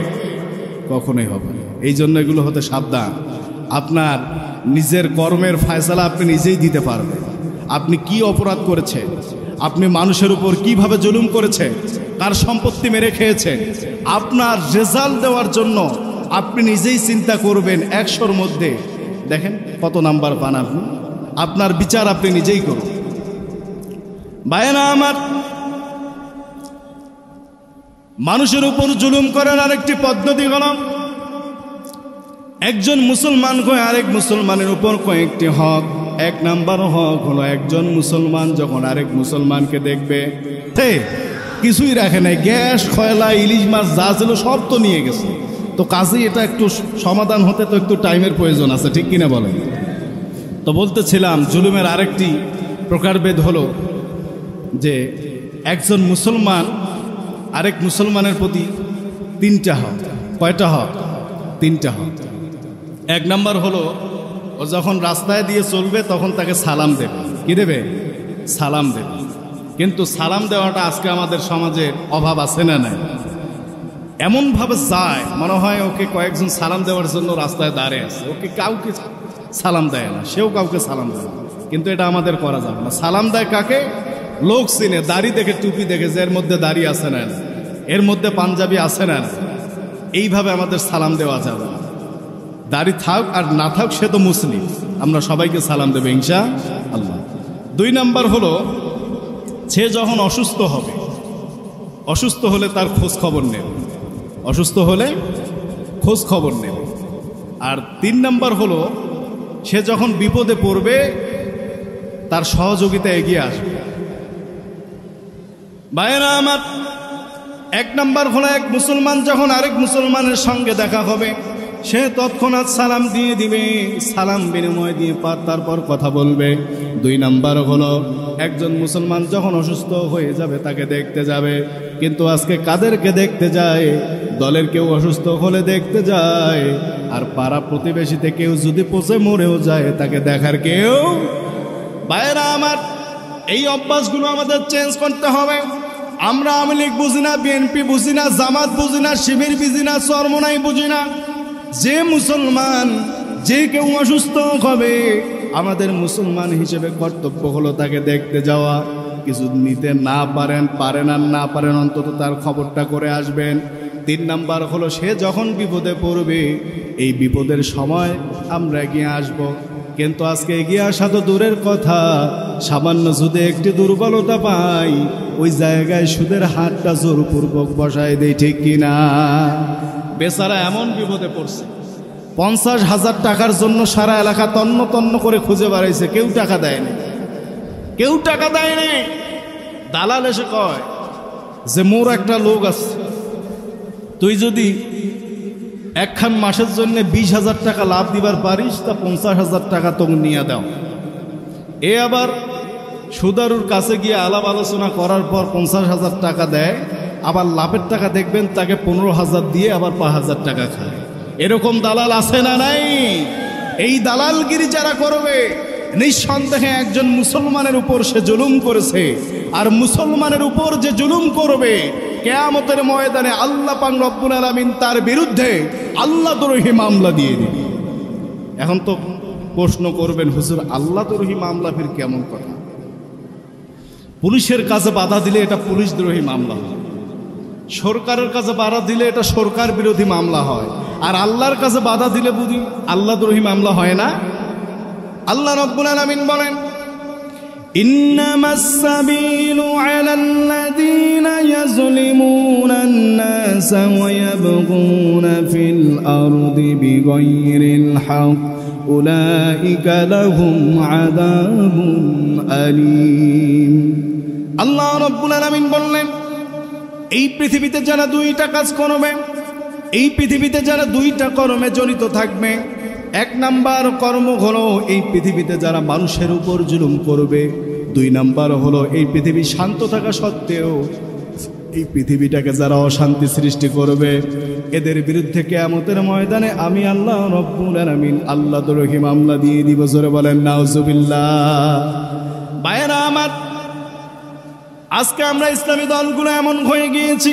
কখনোই হবে না। এই জন্য এগুলো হতে সাবধান। আপনার নিজের কর্মের ফয়সালা আপনি নিজেই দিতে পারবেন। আপনি কি অপরাধ করেছেন, আপনি মানুষের উপর কিভাবে জুলুম করেছেন, কার সম্পত্তি মেরে খেয়েছেন, আপনার রেজাল্ট দেওয়ার জন্য আপনি নিজেই চিন্তা করবেন। 100-র মধ্যে দেখেন কত নাম্বার পান আপনি। আপনার বিচার আপনি নিজেই করুন। ভাইয়েরা আমার, মানুষের উপর জুলুম করার আরেকটি পদ্ধতি হল, একজন মুসলমান কয় আরেক মুসলমানের উপর কয়েকটি হক। 1 নাম্বার হক হলো, একজন মুসলমান যখন আরেক মুসলমানকে দেখবে, কিছুই রাখে নাই, গ্যাস, কয়লা, ইলিশ মাছ যা ছিল সব তো নিয়ে গেছে। তো কাজেই এটা একটু সমাধান হতে তো একটু টাইমের প্রয়োজন আছে। ঠিক কিনা বলেন? তো বলতেছিলাম, জুলুমের আরেকটি প্রকারভেদ হলো যে একজন মুসলমান আরেক মুসলমানের প্রতি 3টা হক। কয়টা হক? 3টা হক। 1 নাম্বার হলো, ও যখন রাস্তায় দিয়ে চলবে তখন তাকে সালাম দেবে। কি দেবে? সালাম দেবে। কিন্তু সালাম দেওয়াটা আজকে আমাদের সমাজের অভাব আছে না নাই? এমনভাবে যায় মনে হয় ওকে কয়েকজন সালাম দেওয়ার জন্য রাস্তায় দাঁড়িয়ে আছে, ওকে কাউকে সালাম দেয় না, সেও কাউকে সালাম দেয় না। কিন্তু এটা আমাদের করা যাবে না। সালাম দেয় কাকে? লোক চিনে, দাড়ি দেখে, টুপি দেখে, যে এর মধ্যে দাড়ি আছে না, এর মধ্যে পাঞ্জাবি আছে না, এইভাবে আমাদের সালাম দেওয়া যাবে না। দাড়ি থাক আর না থাক, সে তো মুসলিম, আমরা সবাইকে সালাম দেবে ইনশাআল্লাহ। 2 নাম্বার হলো, সে যখন অসুস্থ হবে, অসুস্থ হলে তার খোঁজ খবর নেবে, অসুস্থ হলে খোঁজ খবর নেবে। আর 3 নাম্বার হলো, সে যখন বিপদে পড়বে তার সহযোগিতা এগিয়ে আসবে। ভাইয়েরা আমার, 1 নাম্বার হলো, এক মুসলমান যখন আরেক মুসলমানের সঙ্গে দেখা হবে, সে তৎক্ষণাৎ সালাম দিয়ে দিবে, সালাম বিনিময় দিয়ে তারপর কথা বলবে। 2 নাম্বার হলো, একজন মুসলমান যখন অসুস্থ হয়ে যাবে তাকে দেখতে যাবে, কিন্তু আজকে কাদেরকে দেখতে যায়? দলের কেউ অসুস্থ হলে দেখতে যায়, আর পাড়া প্রতিবেশীতে কেউ যদি পচে মরেও যায় তাকে দেখার কেউ। ভাইরা আমার, এই অভ্যাসগুলো আমাদের চেঞ্জ করতে হবে। আমরা আওয়ামী লীগ বুঝি না, বিএনপি বুঝি না, জামাত বুঝি না, শিবির বুঝি না, চরমোনাই বুঝি না। যে মুসলমান, যে কেউ অসুস্থ হবে, আমাদের মুসলমান হিসেবে কর্তব্য হলো তাকে দেখতে যাওয়া। কিছু নিতে না পারেন অন্তত তার খবরটা করে আসবেন। 3 নাম্বার হলো সে যখন বিপদে পড়বে, এই বিপদের সময় আমরা এগিয়ে আসব। কিন্তু আজকে এগিয়ে আসা তো দূরের কথা, সামান্য যদি একটি দুর্বলতা পাই ওই জায়গায় সুদের হাতটা জোরপূর্বক বসায় দেয়, ঠিক কিনা? বেচারা এমন বিপদে পড়ছে, 50,000 টাকার জন্য সারা এলাকা তন্ন তন্ন করে খুঁজে বেড়াইছে, কেউ টাকা দেয়নি, কেউ টাকা দেয়নি। দালাল এসে কয় যে মোর একটা লোক আছে, তুই যদি একখান মাসের জন্য 20,000 টাকা লাভ দিবার পারিস তা 50,000 টাকা তোকে নিয়ে দাও। এ আবার সুদারুর কাছে গিয়ে আলাপ আলোচনা করার পর 50,000 টাকা দেয়, আবার লাভের টাকা দেখবেন তাকে 15,000 দিয়ে আবার 5,000 টাকা খায়। এরকম দালাল আছে না নাই? এই দালালগিরি যারা করবে, নিঃসন্দেহে একজন মুসলমানের উপর সে জুলুম করেছে। আর মুসলমানের উপর যে জুলুম করবে, কিয়ামতের ময়দানে আল্লাহ পাক রব্বুল আলামিন তার বিরুদ্ধে আল্লাহদ্রোহী মামলা দিয়ে দিবে। এখন তো প্রশ্ন করবেন, হুজুর আল্লাহদ্রোহী মামলা ফির কেমন কথা? পুলিশের কাছে বাধা দিলে এটা পুলিশদ্রোহী মামলা হয়, সরকারের কাছে বাধা দিলে এটা সরকার বিরোধী মামলা হয়, আর আল্লাহর কাছে বাধা দিলে বুঝি আল্লাহদ্রোহী মামলা হয় না? আল্লাহ রব্বুল আলামিন বলেন, ইন্নামাস সাবিলু আলাল্লাযীনা ইয়াযলিমুনান নাসা ওয়া ইয়াবগুনা ফিল আরদি বিগাইরিল হক উলাইকা লাহুম আযাবুন আলীম। আল্লাহ রব্বুল আলামিন বললেন, এই পৃথিবীতে যারা 2টা কাজ করবে, এই পৃথিবীতে যারা 2টা কর্মে জড়িত থাকবে, 1 নাম্বার কর্ম হলো এই পৃথিবীতে যারা মানুষের উপর জুলুম করবে, 2 নাম্বার হলো এই পৃথিবী শান্ত থাকা সত্ত্বেও এই পৃথিবীটাকে যারা অশান্তি সৃষ্টি করবে, এদের বিরুদ্ধে কিয়ামতের ময়দানে আমি আল্লাহ রব্বুল আলামিন আল্লাহদ্রোহী মামলা দিয়ে দিব। জোরে বলেন নাউজুবিল্লাহ। ভাইরা আমার, আজকে আমরা ইসলামী দলগুলো এমন হয়ে গিয়েছি,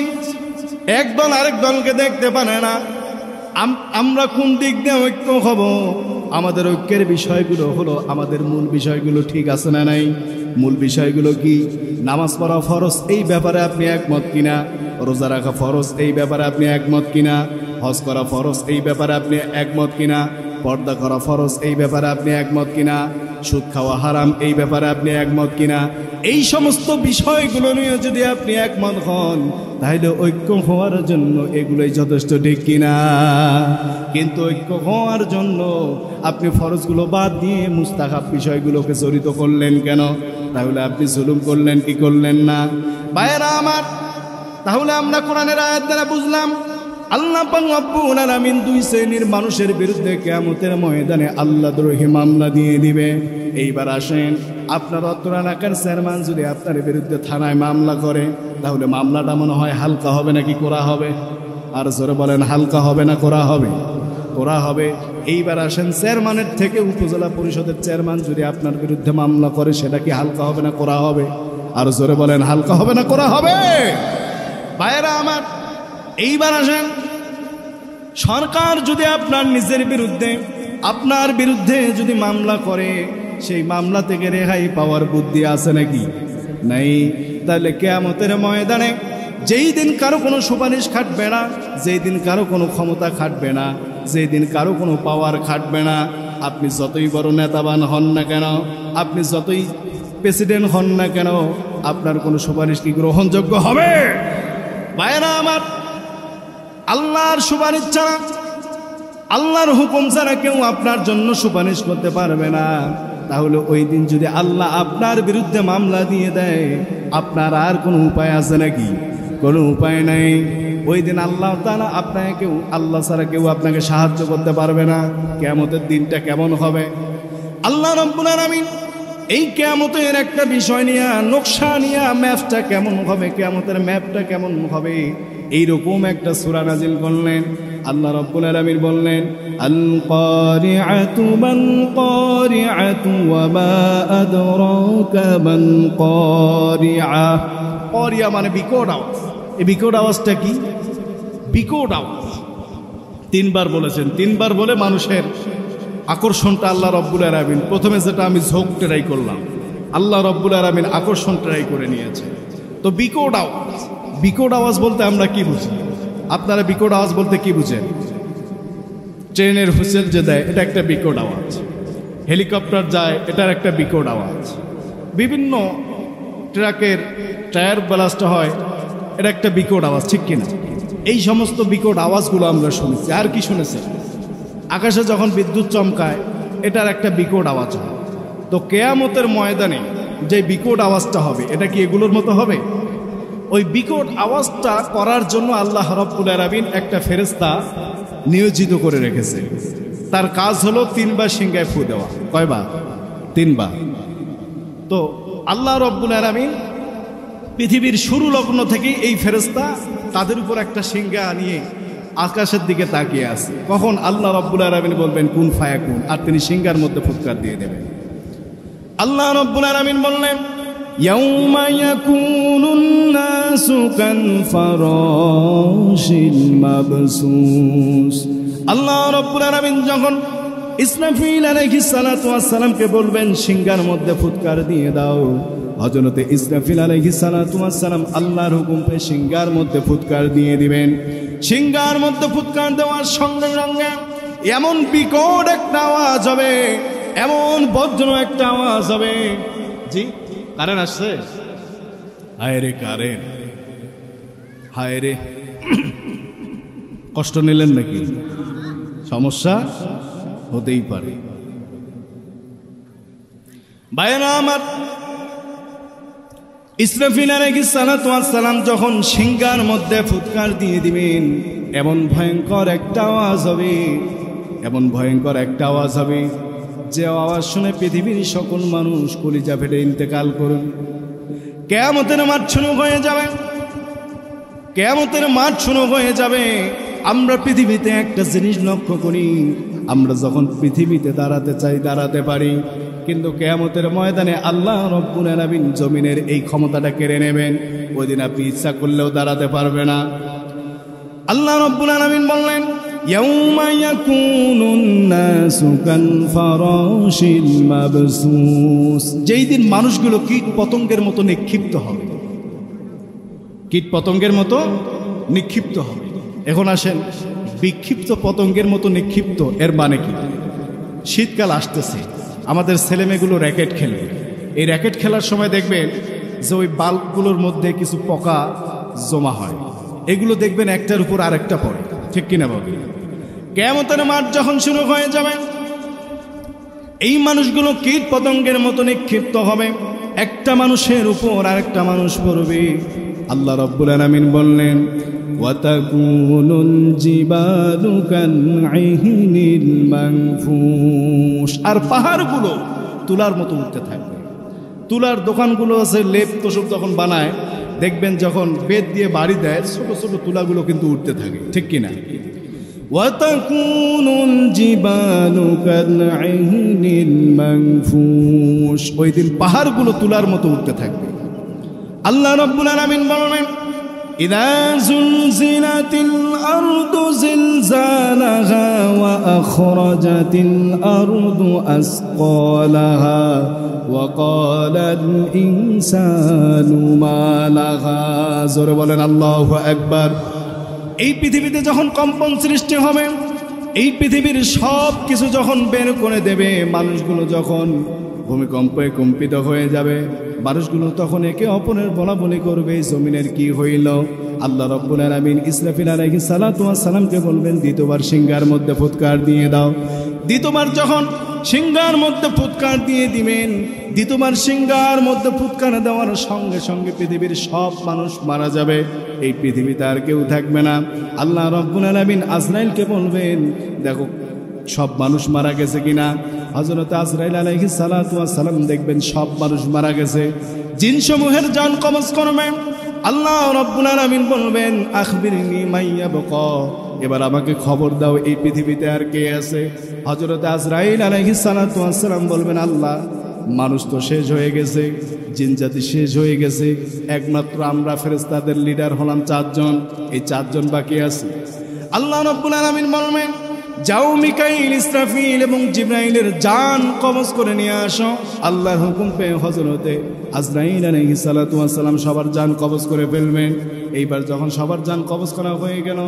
এক দল আরেক দলকে দেখতে পারে না। আমরা কোন দিক দিয়ে ঐক্য হব? আমাদের ঐক্যের বিষয়গুলো হলো, আমাদের মূল বিষয়গুলো ঠিক আছে না নাই? মূল বিষয়গুলো কি? নামাজ পড়া ফরজ, এই ব্যাপারে আপনি একমত কিনা? রোজা রাখা ফরজ, এই ব্যাপারে আপনি একমত কিনা? হজ করা ফরজ, এই ব্যাপারে আপনি একমত কিনা? পর্দা করা ফরজ, এই ব্যাপারে আপনি একমত কিনা? সুদ খাওয়া হারাম, এই ব্যাপারে আপনি একমত কিনা? এই সমস্ত বিষয়গুলো নিয়ে যদি আপনি একমত হন, তাহলে ঐক্য হওয়ার জন্য এগুলোই যথেষ্ট, ঠিক কিনা? কিন্তু ঐক্য হওয়ার জন্য আপনি ফরজগুলো বাদ দিয়ে মুস্তাহাব বিষয়গুলোকে জড়িত করলেন কেন? তাহলে আপনি জুলুম করলেন কি করলেন না? ভাইরা আমার, তাহলে আমরা কোরআনের আয়াত দ্বারা বুঝলাম আল্লাহ পাক রব্বুল আলামিন 2 শ্রেণীর মানুষের বিরুদ্ধে কিয়ামতের ময়দানে আল্লাহদ্রোহী মামলা দিয়ে দিবে। এইবার আসেন, আপনার অত্র এলাকার চেয়ারম্যান যদি আপনার বিরুদ্ধে থানায় মামলা করে, তাহলে মামলাটা মনে হয় হালকা হবে নাকি করা হবে? আর জোরে বলেন, হালকা হবে না করা হবে? করা হবে। এইবার আসেন, চেয়ারম্যানের থেকে উপজেলা পরিষদের চেয়ারম্যান যদি আপনার বিরুদ্ধে মামলা করে, সেটা কি হালকা হবে না করা হবে? আর জোরে বলেন, হালকা হবে না করা হবে? ভাইয়েরা আমার, এইবার আসেন, সরকার যদি আপনার নিজের বিরুদ্ধে, আপনার বিরুদ্ধে যদি মামলা করে, সেই মামলা থেকে রেহাই পাওয়ার বুদ্ধি আছে নাকি? নাই। তাহলে কিয়ামতের ময়দানে যেই দিন কারো কোনো সুপারিশ খাটবে না, যেই দিন কারো কোনো ক্ষমতা খাটবে না, যেই দিন কারো কোনো পাওয়ার খাটবে না, আপনি যতই বড় নেতাবান হন না কেন, আপনি যতই প্রেসিডেন্ট হন না কেন, আপনার কোনো সুপারিশ কি গ্রহণযোগ্য হবে? ভাইরা আমার, আল্লাহর সুপারিশ ছাড়া, আল্লাহর হুকুম ছাড়া কেউ আপনার জন্য সুপারিশ করতে পারবে না। তাহলে ওই দিন যদি আল্লাহ আপনার বিরুদ্ধে মামলা দিয়ে দেয়, আপনার আর কোনো উপায় আছে নাকি? কোনো উপায় নাই। ওই দিন আল্লাহ তাআলা আপনাকে, কেউ আল্লাহ ছাড়া কেউ আপনাকে সাহায্য করতে পারবে না। কিয়ামতের দিনটা কেমন হবে? আল্লাহ রাব্বুল আলামিন এই কিয়ামতের একটা বিষয় নিয়ে নকশা নিয়ে ম্যাপটা কেমন হবে, কিয়ামতের ম্যাপটা কেমন হবে, এইরকম একটা সূরা নাজিল করলেন। আল্লাহ রাব্বুল আলামিন বললেন, আল কারিআতু মাল কারিআতু ওয়া মা আদরাকা মাল কারিআ। কারিআ মানে বিকট আওয়াজ। এই বিকট আওয়াজটা কি? বিকট আওয়াজ তিনবার বলেছেন। তিনবার বলে মানুষের আকর্ষণটা আল্লাহ রাব্বুল আলামিন, প্রথমে যেটা আমি ঝোঁক ট্রাই করলাম, আল্লাহ রাব্বুল আলামিন আকর্ষণ ট্রাই করে নিয়েছে। তো বিকট আওয়াজ, বিকট আওয়াজ বলতে আমরা কি বুঝি? আপনারা বিকট আওয়াজ বলতে কি বুঝেন? ট্রেনের হুইসেল যে দেয়, এটা একটা বিকট আওয়াজ। হেলিকপ্টার যায়, এটার একটা বিকট আওয়াজ। বিভিন্ন ট্রাকের টায়ার ব্লাস্ট হয়, এটা একটা বিকট আওয়াজ, ঠিক কিনা? এই সমস্ত বিকট আওয়াজগুলো আমরা শুনেছি। আর কি শুনেছি? আকাশে যখন বিদ্যুৎ চমকায়, এটার একটা বিকট আওয়াজ হয়। তো কিয়ামতের ময়দানে যে বিকট আওয়াজটা হবে, এটা কি এগুলোর মতো হবে? ওই বিকট আওয়াজটা করার জন্য আল্লাহ রাব্বুল আলামিন একটা ফেরেশতা নিয়োজিত করে রেখেছে। তার কাজ হলো তিনবার সিংহায় ফু দেওয়া। কয়বার? তিনবার। তো আল্লাহ রাব্বুল আলামিন পৃথিবীর শুরু লগ্ন থেকে এই ফেরেশতা তাদের উপর একটা সিংহা নিয়ে আকাশের দিকে তাকিয়ে আছে। কখন আল্লাহ রাব্বুল আলামিন বলবেন কুন ফায়াকুন, আর তিনি সিংহার মধ্যে ফুৎকার দিয়ে দেবেন। আল্লাহ রাব্বুল আলামিন বললেন, ইয়াউমা ইয়াকুনুন নাসু কাল ফারাশিল মাবসুস। আল্লাহ রাব্বুল আলামিন যখন ইসরাফিল আলাইহিস সালাতু ওয়াস সালামকে বলবেন সিংহার মধ্যে ফুৎকার দিয়ে দাও, হযরতে ইসরাফিল আলাইহিস সালাতু ওয়াস সালাম আল্লাহর হুকুম পেয়ে সিংহার মধ্যে ফুৎকার দিয়ে দিবেন। সিংহার মধ্যে ফুৎকার দেওয়ার সঙ্গে সঙ্গে এমন বিকট একটা আওয়াজ হবে, এমন বজ্র একটা আওয়াজ হবে। জি, কারেন্ট আসছে? হায় রে কারেন্ট, হায় রে। কষ্ট নিলেন নাকি? সমস্যা হতেই পারে। ভাইরা আমার, ইসরাফিল আলাইহিস সালাতু ওয়াস সালাম যখন সিংহার মধ্যে ফুৎকার দিয়ে দিবেন, এমন ভয়ঙ্কর একটা আওয়াজ হবে, এমন ভয়ঙ্কর একটা আওয়াজ হবে যে আওয়াজ শুনে পৃথিবীর সকল মানুষ কলিজা ফেটে ইন্তেকাল করুন। কিয়ামতের মাঠ শুরু হয়ে যাবে, কিয়ামতের মাঠ শুরু হয়ে যাবে। আমরা পৃথিবীতে একটা জিনিস লক্ষ্য করি, আমরা যখন পৃথিবীতে দাঁড়াতে চাই দাঁড়াতে পারি, কিন্তু কিয়ামতের ময়দানে আল্লাহ রাব্বুল আলামিন জমিনের এই ক্ষমতাটা কেড়ে নেবেন। ওই দিন আপনি ইচ্ছা করলেও দাঁড়াতে পারবে না। আল্লাহ রাব্বুল আলামিন বললেন, ইয়াউমা ইয়াকুনুন নাসু কাল ফারাশিল মাবসুস। যেই দিন মানুষগুলো কীট পতঙ্গের মতো নিক্ষিপ্ত হবে, কীট পতঙ্গের মতো নিক্ষিপ্ত হবে। এখন আসেন, বিক্ষিপ্ত পতঙ্গের মতো নিক্ষিপ্ত এর মানে কি? শীতকাল আসতেছে, আমাদের ছেলেমেয়েগুলো র্যাকেট খেলবে। এই র্যাকেট খেলার সময় দেখবেন যে ওই বাল্বগুলোর মধ্যে কিছু পোকা জমা হয়, এগুলো দেখবেন একটার উপর আরেকটা পড়ে, ঠিক কিনা বলে? কিয়ামতের মাঠ যখন শুরু হয়ে যাবে, এই মানুষগুলো কীট পতঙ্গের মতো নিক্ষিপ্ত হবে, একটা মানুষের উপর আরেকটা মানুষ পড়বে। আল্লাহ রাব্বুল আলামিন বললেন, ওয়াতাকুনুল জিবালু কালইহিনিল মানফুশ। আর পাহাড়গুলো তুলার মতো উঠতে থাকবে। তুলার দোকানগুলো আছে, লেপ তোষক যখন বানায় দেখবেন যখন বেত দিয়ে বাড়ি দেয়, ছোট ছোট তুলাগুলো কিন্তু উঠতে থাকে, ঠিক কিনা? ওয়াতাকুনুল জিবালু কালইহিনিল মানফুশ। ওই দিন পাহাড়গুলো তুলার মতো উঠতে থাকবে। আল্লাহ রাব্বুল আলামিন বলেন, ইযা যুলজিলাতিল আরদু জিলজালাহা ওয়া আখরাজাতিল আরদু আসকালাহা ওয়া ক্বালাল ইনসানু মা লাহা। জোরে বলেন আল্লাহু আকবার। এই পৃথিবীতে যখন কম্পন সৃষ্টি হবে, এই পৃথিবীর সব কিছু যখন বের করে দেবে, মানুষগুলো যখন ভূমিকম্পে কম্পিত হয়ে যাবে, মানুষগুলো তখন একে অপরের বলা বলি করবে, জমিনের কি হইল। আল্লাহ রাব্বুল আলামিন ইসরাফিল আলাইহিস সালাতু ওয়াস সালামকে বলবেন, দ্বিতীয়বার সিংহার মধ্যে ফুৎকার দিয়ে দাও। দ্বিতীয়বার যখন সিংহার মধ্যে ফুৎকার দিয়ে দিবেন, দ্বিতীয়বার সিংহার মধ্যে ফুৎকার দেওয়ার সঙ্গে সঙ্গে পৃথিবীর সব মানুষ মারা যাবে, এই পৃথিবীতে আর কেউ থাকবে না। আল্লাহ রাব্বুল আলামিন আজরাইলকে বলবেন, দেখো সব মানুষ মারা গেছে কিনা? হযরত আজরাইল আলাইহিস সালাতু ওয়াস সালাম দেখবেন সব মানুষ মারা গেছে, জিনসমূহের জান কবজ করবে। আল্লাহ রাব্বুল আলামিন বলবেন আখবিরনি মাইয়াবকা, এবার আমাকে খবর দাও এই পৃথিবীতে আর কে আছে? হযরত আজরাইল আলাইহিস সালাতু ওয়াস সালাম বলবেন আল্লাহ, মানুষ তো শেষ হয়ে গেছে, জিন জাতি শেষ হয়ে গেছে, একমাত্র আমরা ফেরেশতাদের লিডার হলাম 4 জন, এই 4 জন বাকি আছে। আল্লাহ রাব্বুল আলামিন বলবেন যাও মিকাইল, ইসরাফিল এবং জিবরাইলের জান কবজ করে নিয়ে আসো। আল্লাহর হুকুম পেয়ে হযরতে আজরাইল আলাইহিস সালাতু ওয়াস সালাম সবার জান কবজ করে ফেলবেন। এইবার যখন সবার জান কবজ করা হয়ে গেল,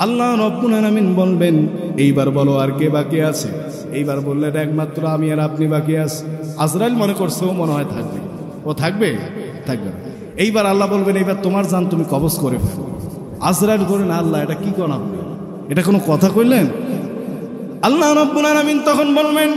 আল্লাহ রাব্বুল আলামিন বলবেন এইবার বলো আর কে বাকি আছে? এইবার বললেন একমাত্র আমি আর আপনি বাকি আছি। আজরাইল মনে করছে ও মনে হয় থাকবে, ও থাকবে থাকবে। এইবার আল্লাহ বলবেন এইবার তোমার জান তুমি কবজ করে ফেলো। আজরাইল করেন আল্লাহ এটা কি করা, এটা কোনো কথা কইলেন? আল্লাহ রাব্বুল আলামিন তখন বলবেন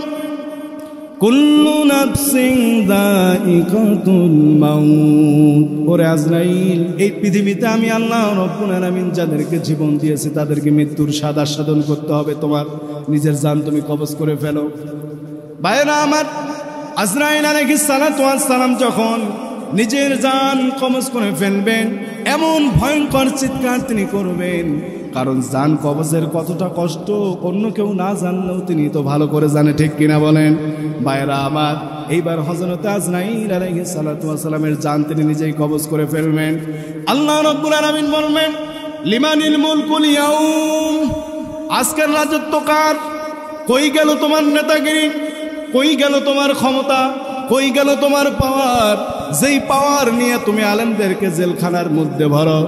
কুল্লু নাফসিন যায়িকাতুল মাউত। ওরে আজরাইল, এই পৃথিবীতে আমি আল্লাহ রাব্বুল আলামিন যাদেরকে জীবন দিয়েছি তাদেরকে মৃত্যুর স্বাদ আস্বাদন করতে হবে, তোমার নিজের জান তুমি কবজ করে ফেলো। ভাইরা আমার, আজরাইল আলাইহিস সালাতু ওয়াস সালাম যখন নিজের জান কবজ করে ফেলবেন, এমন ভয়ঙ্কর চিৎকার তিনি করবেন, কারণ জান কবজের কতটা কষ্ট অন্য কেউ না জানলেও তিনি তো ভালো করে জানে, ঠিক কিনা বলেন? ভাইরা আমার, এইবার হযরত আজরাইল আলাইহিস সালাতু ওয়াস সালামের জান তিনি নিজেই কবজ করে ফেলবেন। আল্লাহ রাব্বুল আলামিন বলবেন লিমানিল মুলকুল ইয়াউম, আজকের রাজত্ব কার? কই গেল তোমার নেতাগিরি? কই গেল তোমার ক্ষমতা? কই গেল তোমার পাওয়ার? যেই পাওয়ার নিয়ে তুমি আলেমদেরকে জেলখানার মধ্যে ভরো,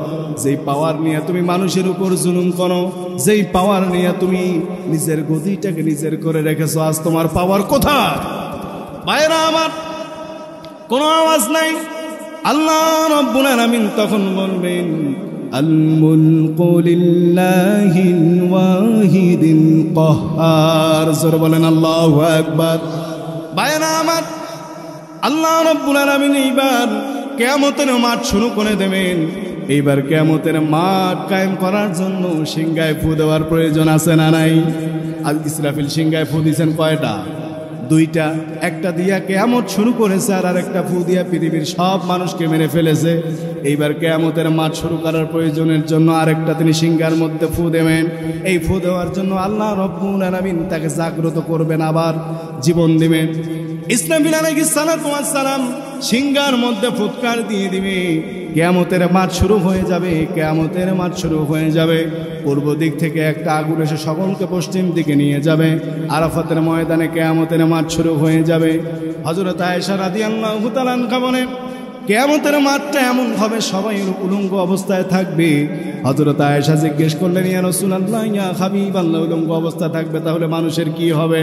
যেই পাওয়ার নিয়ে তুমি মানুষের উপর জুলুম করো, যেই পাওয়ার নিয়ে তুমি নিজের গদিটাকে নিজের করে রেখেছো, আজ তোমার পাওয়ার কোথায়? ভাইরা আমার, কোনো আওয়াজ নাই। আল্লাহ রাব্বুল আলামিন তখন বলবেন আল মুলকু লিল্লাহিল ওয়াহিদিল কাহ্হার। জোরে বলেন আল্লাহু আকবার। ভাইরা আমার, আল্লাহ রাব্বুল আলামিন এইবার কিয়ামতের মাঠ শুরু করে দেবেন। এইবার কিয়ামতের মাঠ কায়েম করার জন্য সিংহায় ফু দেওয়ার প্রয়োজন আছে না নাই? আল ইসরাফিল সিংহায় ফু দিয়েছেন কয়টা? 2টা। একটা দিয়া কিয়ামত শুরু করেছে আর আরেকটা ফু দিয়া পৃথিবীর সব মানুষকে মেরে ফেলেছে। এইবার কিয়ামতের মাঠ শুরু করার প্রয়োজনের জন্য আরেকটা তিনি সিংহার মধ্যে ফু দেবেন। এই ফু দেওয়ার জন্য আল্লাহ রাব্বুল আলামিন তাকে জাগ্রত করবেন, আবার জীবন দিবেন। ইসরাফিল আলাইহিস সালাতু ওয়াস সালাম সিংহার মধ্যে ফুৎকার দিয়ে দিবে, কিয়ামতের মাঠ শুরু হয়ে যাবে। কিয়ামতের মাঠ শুরু হয়ে যাবে, পূর্ব দিক থেকে একটা আগুন এসে সকলকে পশ্চিম দিকে নিয়ে যাবে। আরাফাতের ময়দানে কিয়ামতের মাঠ শুরু হয়ে যাবে। হযরত আয়েশা রাদিয়াল্লাহু তাআলা আনহা বলেন কিয়ামতের মাঠটা এমন হবে সবাই উলঙ্গ অবস্থায় থাকবে। হযরত আয়েশা জিজ্ঞেস করলেন ইয়া রাসূলুল্লাহ, ইয়া হাবিবাল্লাহ, উলঙ্গ অবস্থা থাকবে তাহলে মানুষের কি হবে?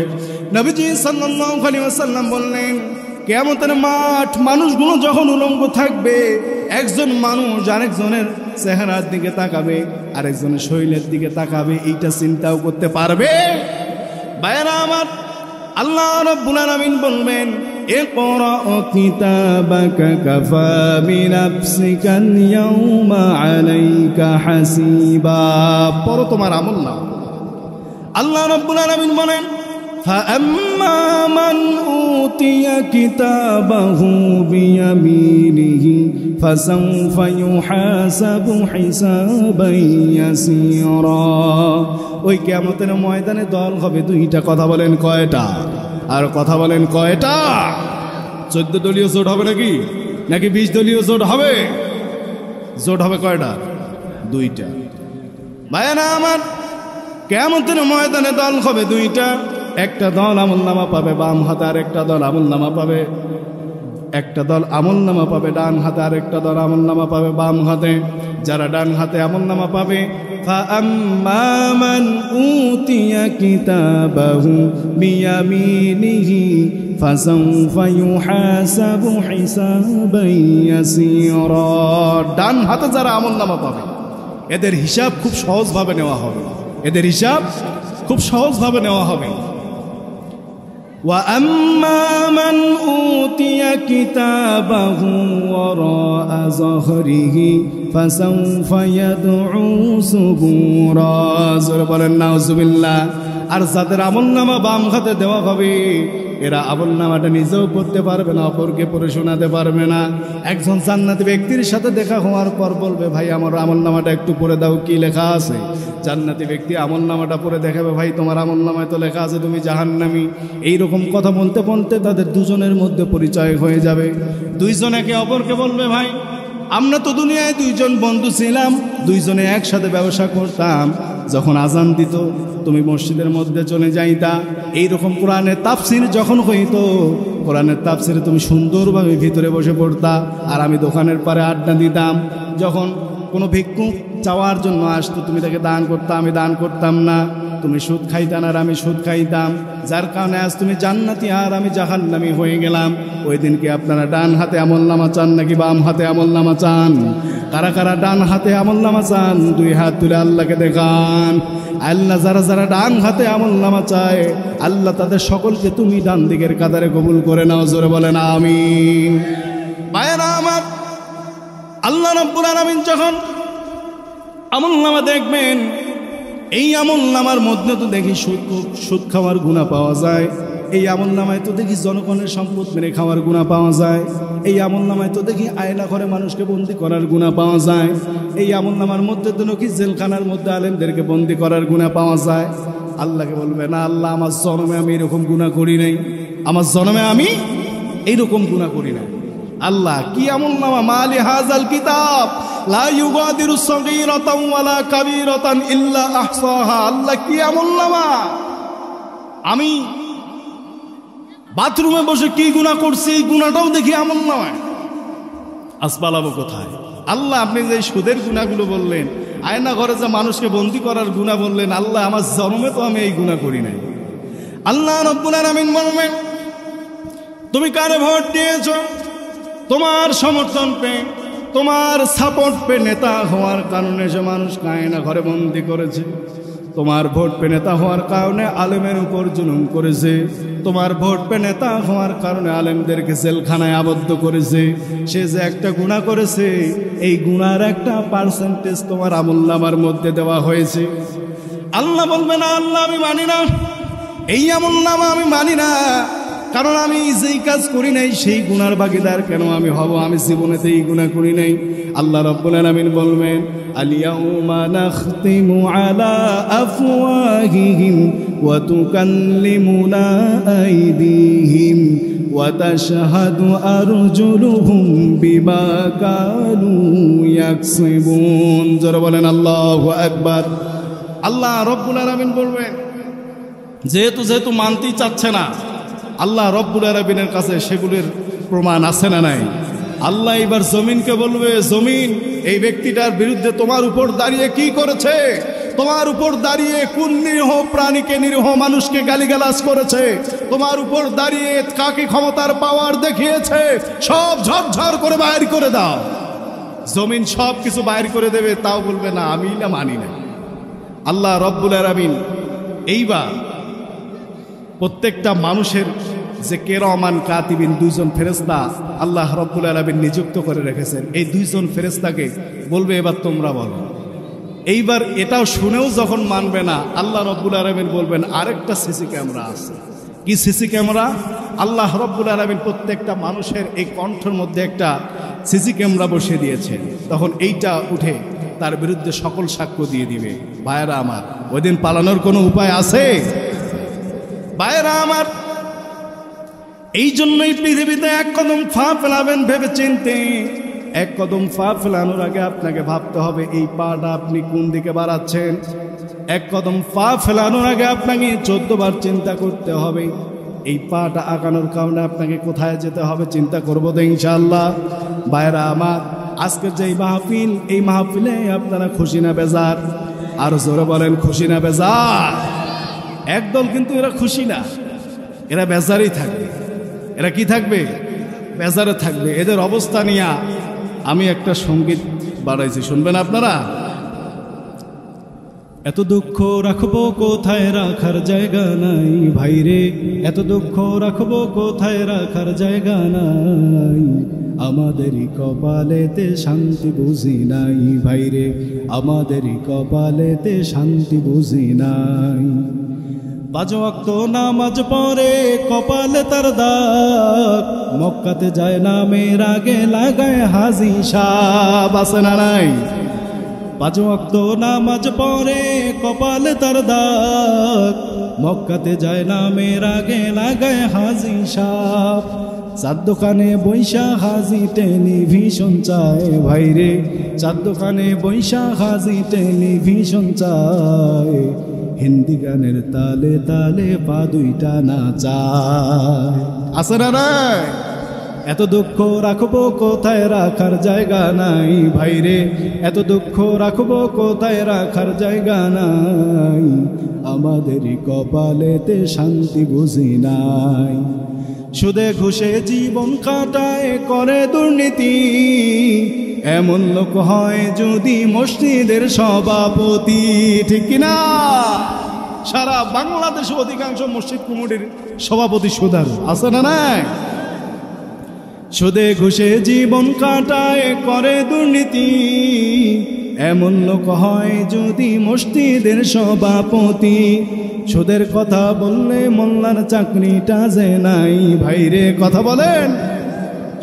নবীজি সাল্লাল্লাহু আলাইহি ওয়াসাল্লাম বললেন কিয়ামতের মাঠ মানুষগুলো যখন উলঙ্গ থাকবে, একজন মানুষ আরেকজনের চেহারার দিকে তাকাবে, আরেকজনের শরীরের দিকে তাকাবে, এইটা চিন্তাও করতে পারবে? ভাইরা আমার, আল্লাহ রাব্বুল আলামিন বলবেন ইকরা কিতাবাকা কাফা বিনাফসিকাল ইয়াউমা আলাইকা হাসিবা। পড়ো তোমার আমলনামা। আল্লাহ রাব্বুল আলামিন বলেন فأما من أوتي كتابه بيمينه فسوف يحاسب حسابا يسيرا। ওই কিয়ামতের ময়দানে দল হবে 2টা। কথা বলেন কয়টা? আর কথা বলেন কয়টা? 14 দলীয় জোট হবে নাকি 20 দলীয় জোট হবে? জোট হবে কয়টা? 2টা। ভাইরা আমার, কিয়ামতের ময়দানে দল হবে 2টা। একটা দল আমলনামা পাবে বাম হাতে, আর একটা দল আমলনামা পাবে, একটা দল আমলনামা পাবে ডান হাতে, আর একটা দল আমলনামা পাবে বাম হাতে। যারা ডান হাতে আমলনামা পাবে فأما من أوتي كتابه بيمينه فسوف يحاسب حسابا يسيرا। ডান হাতে যারা আমলনামা পাবে এদের হিসাব খুব সহজভাবে নেওয়া হবে, এদের হিসাব খুব সহজভাবে নেওয়া হবে। وأما من أوتي كتابه وراء ظهره ফাসাউফা ইয়াদউ সুবুরা। জোরে বলেন নাউজুবিল্লাহ। আর যাদের আমলনামা বাম হাতে দেওয়া হবে এরা আমলনামাটা নিজেও পড়তে পারবে না, অপরকে পড়ে শোনাতে পারবে না। একজন জান্নাতি ব্যক্তির সাথে দেখা হওয়ার পর বলবে, ভাই আমার আমলনামাটা একটু পড়ে দাও, কি লেখা আছে? জান্নাতি ব্যক্তি আমলনামাটা পড়ে দেখাবে, ভাই তোমার আমলনামায় তো লেখা আছে তুমি জাহান্নামী। এইরকম কথা বলতে বলতে তাদের দুজনের মধ্যে পরিচয় হয়ে যাবে। দুইজন একে অপরকে বলবে, ভাই আমরা তো দুনিয়ায় দুইজন বন্ধু ছিলাম, দুইজনে একসাথে ব্যবসা করতাম। যখন আজান দিত তুমি মসজিদের মধ্যে চলে যাইতা, এইরকম কোরআনের তাফসির যখন হইতো কোরআনের তাফসিরে তুমি সুন্দরভাবে ভিতরে বসে পড়তা, আর আমি দোকানের পারে আড্ডা দিতাম। যখন কোনো ভিক্ষুক চাওয়ার জন্য আসতো তুমি তাকে দান করতাম, আমি দান করতাম না। তুমি সুদ খাইতাম আর আমি সুদ খাইতাম, যার কারণে আজ তুমি জান্নাতি আর আমি জাহান্নামী হয়ে গেলাম। ওই দিনকে আপনারা ডান হাতে আমলনামা চান নাকি বাম হাতে আমলনামা চান? কারা কারা ডান হাতে আমলনামা চান? দুই হাত তুলে আল্লাহকে দেখান। আল্লাহ যারা যারা ডান হাতে আমলনামা চায় আল্লাহ তাদের সকলকে তুমি ডান দিকের কাতারে কবুল করে নাও। জোরে বলেন আমিন। ভাইয়েরা আমার, আল্লাহ রাব্বুল আলামিন যখন আমলনামা দেখবেন, এই আমলনামার মধ্যে তো দেখি সুদ খাওয়ার গুনাহ পাওয়া যায়, এই আমলনামায় তো দেখি জনগণের সম্পদ মেরে খাওয়ার গুনাহ পাওয়া যায়, এই আমলনামায় তো দেখি আয়না ঘরে মানুষকে বন্দি করার গুনাহ পাওয়া যায়, এই আমলনামার মধ্যে তো নাকি জেলখানার মধ্যে আলেমদেরকে বন্দি করার গুনাহ পাওয়া যায়। আল্লাহকে বলবে, না আল্লাহ আমার জন্মে আমি এরকম গুনাহ করি নাই, আমার জন্মে আমি এইরকম গুনাহ করি নাই। আল্লাহ কি আমলনামা? মালি হাযাল কিতাব লা ইউগাদিরু সগীরাতান ওয়ালা কাবীরাতান ইল্লা আহসাহা। আল্লাহ কি আমলনামা? আমি বাথরুমে বসে কি গুনাহ করছি এই গুনাহটাও দেখি আমলনামায়। আজ পালাবো কোথায়? আল্লাহ আপনি যে সুদের গুনাহগুলো বললেন, আয়না ঘরে যে মানুষকে বন্দি করার গুনাহ বললেন, আল্লাহ আমার জন্মে তো আমি এই গুনাহ করি নাই। আল্লাহ রাব্বুল আলামিন বলবেন, তুমি কারে ভোট দিয়েছো? তোমার সমর্থন পেয়ে, তোমার সাপোর্ট পেয়ে নেতা হওয়ার কারণে সে মানুষকে আয়না ঘরে বন্দি করেছে। তোমার ভোট পেয়ে নেতা হওয়ার কারণে আলেমের উপর জুলুম করেছে। তোমার ভোট পেয়ে নেতা হওয়ার কারণে আলেমদেরকে জেলখানায় আবদ্ধ করেছে। সে যে একটা গুনাহ করেছে, এই গুনার একটা পার্সেন্টেজ তোমার আমলনামার মধ্যে দেওয়া হয়েছে। আল্লাহ বলবে, না আল্লাহ আমি মানি না, এই আমলনামা আমি মানি না, কারণ আমি যেই কাজ করি নাই সেই গুনার ভাগীদার কেন আমি হব? আমি জীবনেতে এই গুনাহ করি নাই। আল্লাহ রাব্বুল আলামিন বলবেন, আল-ইয়াউমা নাখতিমু আলা আফওয়াহিহিম ওয়া তুকাল্লিমুনা আইদিহিম ওয়া তাশহাদু আরজুলুহুম বিমা কানু ইয়াকসিবুন। জোরে বলেন আল্লাহু আকবার। আল্লাহ রাব্বুল আলামিন বলবেন, যেহেতু মানতেই চাচ্ছে না, আল্লাহ রব্বুল আলামিনের কাছে সেগুলির প্রমাণ আছে না নাই? আল্লাহ এবার জমিনকে বলবে, জমিন এই ব্যক্তিটার বিরুদ্ধে তোমার উপর দাঁড়িয়ে কি করেছে? তোমার উপর দাঁড়িয়ে কোন নিরীহ প্রাণীকে, নিরীহ মানুষকে গালিগালাজ করেছে? তোমার উপর দাঁড়িয়ে কাকে ক্ষমতার পাওয়ার দেখিয়েছে? সব ঝরঝর করে বাইর করে দাও। জমিন সব কিছু বাইর করে দেবে, তাও বলবে না আমি না মানি না। আল্লাহ রব্বুল আলামিন এইবার প্রত্যেকটা মানুষের যে কিরামান কাতিবিন দুইজন ফেরেশতা আল্লাহ রাব্বুল আলামিন নিযুক্ত করে রেখেছেন, এই দুইজন ফেরেশতাকে বলবে, এবার তোমরা বলো। এইবার এটাও শুনেও যখন মানবে না, আল্লাহ রাব্বুল আলামিন বলবেন, আরেকটা সিসি ক্যামেরা আছে। কি সিসি ক্যামেরা? আল্লাহ রাব্বুল আলামিন প্রত্যেকটা মানুষের এই কণ্ঠের মধ্যে একটা সিসি ক্যামেরা বসিয়ে দিয়েছে। তখন এইটা উঠে তার বিরুদ্ধে সকল সাক্ষ্য দিয়ে দিবে। ভাইয়েরা আমার, ওই দিন পালানোর কোনো উপায় আছে? ভাইয়েরা আমার, এই জন্যই পৃথিবীতে এক কদম পা ফেলাবেন ভেবে চিনতে। এক কদম পা ফেলানোর আগে আপনাকে ভাবতে হবে এই পাটা আপনি কোন দিকে বাড়াচ্ছেন। এক কদম পা ফেলানোর আগে আপনাকে 14 বার চিন্তা করতে হবে এই পাটা আগানোর কারণে আপনাকে কোথায় যেতে হবে। চিন্তা করবো তো ইনশাআল্লাহ। ভাইয়েরা আমার, আজকের যে মাহফিল, এই মাহফিলে আপনারা খুশি না বেজার? আর জোরে বলেন, খুশি না বেজার? একদল কিন্তু এরা খুশি না, এরা বেজারই থাকবে। এরা কি থাকবে? বেজারে থাকবে। এদের অবস্থা নিয়ে আমি একটা সঙ্গীত বাড়াইছি, শুনবেন আপনারা? এত দুঃখ রাখবো কোথায় রাখার জায়গা নাই ভাইরে, এত দুঃখ রাখবো কোথায় রাখার জায়গা নাই, আমাদেরই কপালেতে শান্তি বুঝি নাই ভাইরে, আমাদেরই কপালেতে শান্তি বুঝি নাই। 5 ওয়াক্ত নামাজ পড়ে কপালে তার দাগ, মক্কাতে যায় নামের আগে লাগায় হাজি সাহেব, আছে না নাই? 5 ওয়াক্ত নামাজ পড়ে কপালে তার দাগ, মক্কাতে যায় নামের আগে লাগায় হাজি সাহেব। 4 দোকানে বৈশা হাজি টেলিভিশন চায় ভাইরে, 4 দোকানে বৈশা হাজি টেলিভিশন চায়, হিন্দি গানের তালে তালে পা দুইটা নাচায়, আছে না নাই? এত দুঃখ রাখবো কোথায় রাখার জায়গা নাই ভাইরে, এত দুঃখ রাখবো কোথায় রাখার জায়গা নাই, আমাদেরই কপালেতে শান্তি বুঝি নাই। সুদে ঘুষে জীবন কাটায় করে দুর্নীতি, এমন লোক হয় যদি মসজিদের সভাপতি, ঠিক কিনা? সারা বাংলাদেশে অধিকাংশ মসজিদ কমিটির সভাপতি সুদার, আছে না নাই? সুদে ঘুষে জীবন কাটায় করে দুর্নীতি, এমন লোক হয় যদি মসজিদের সভাপতি। সুদের কথা বললে মোল্লার চাকরিটা যে নাই ভাইরে, কথা বলেন।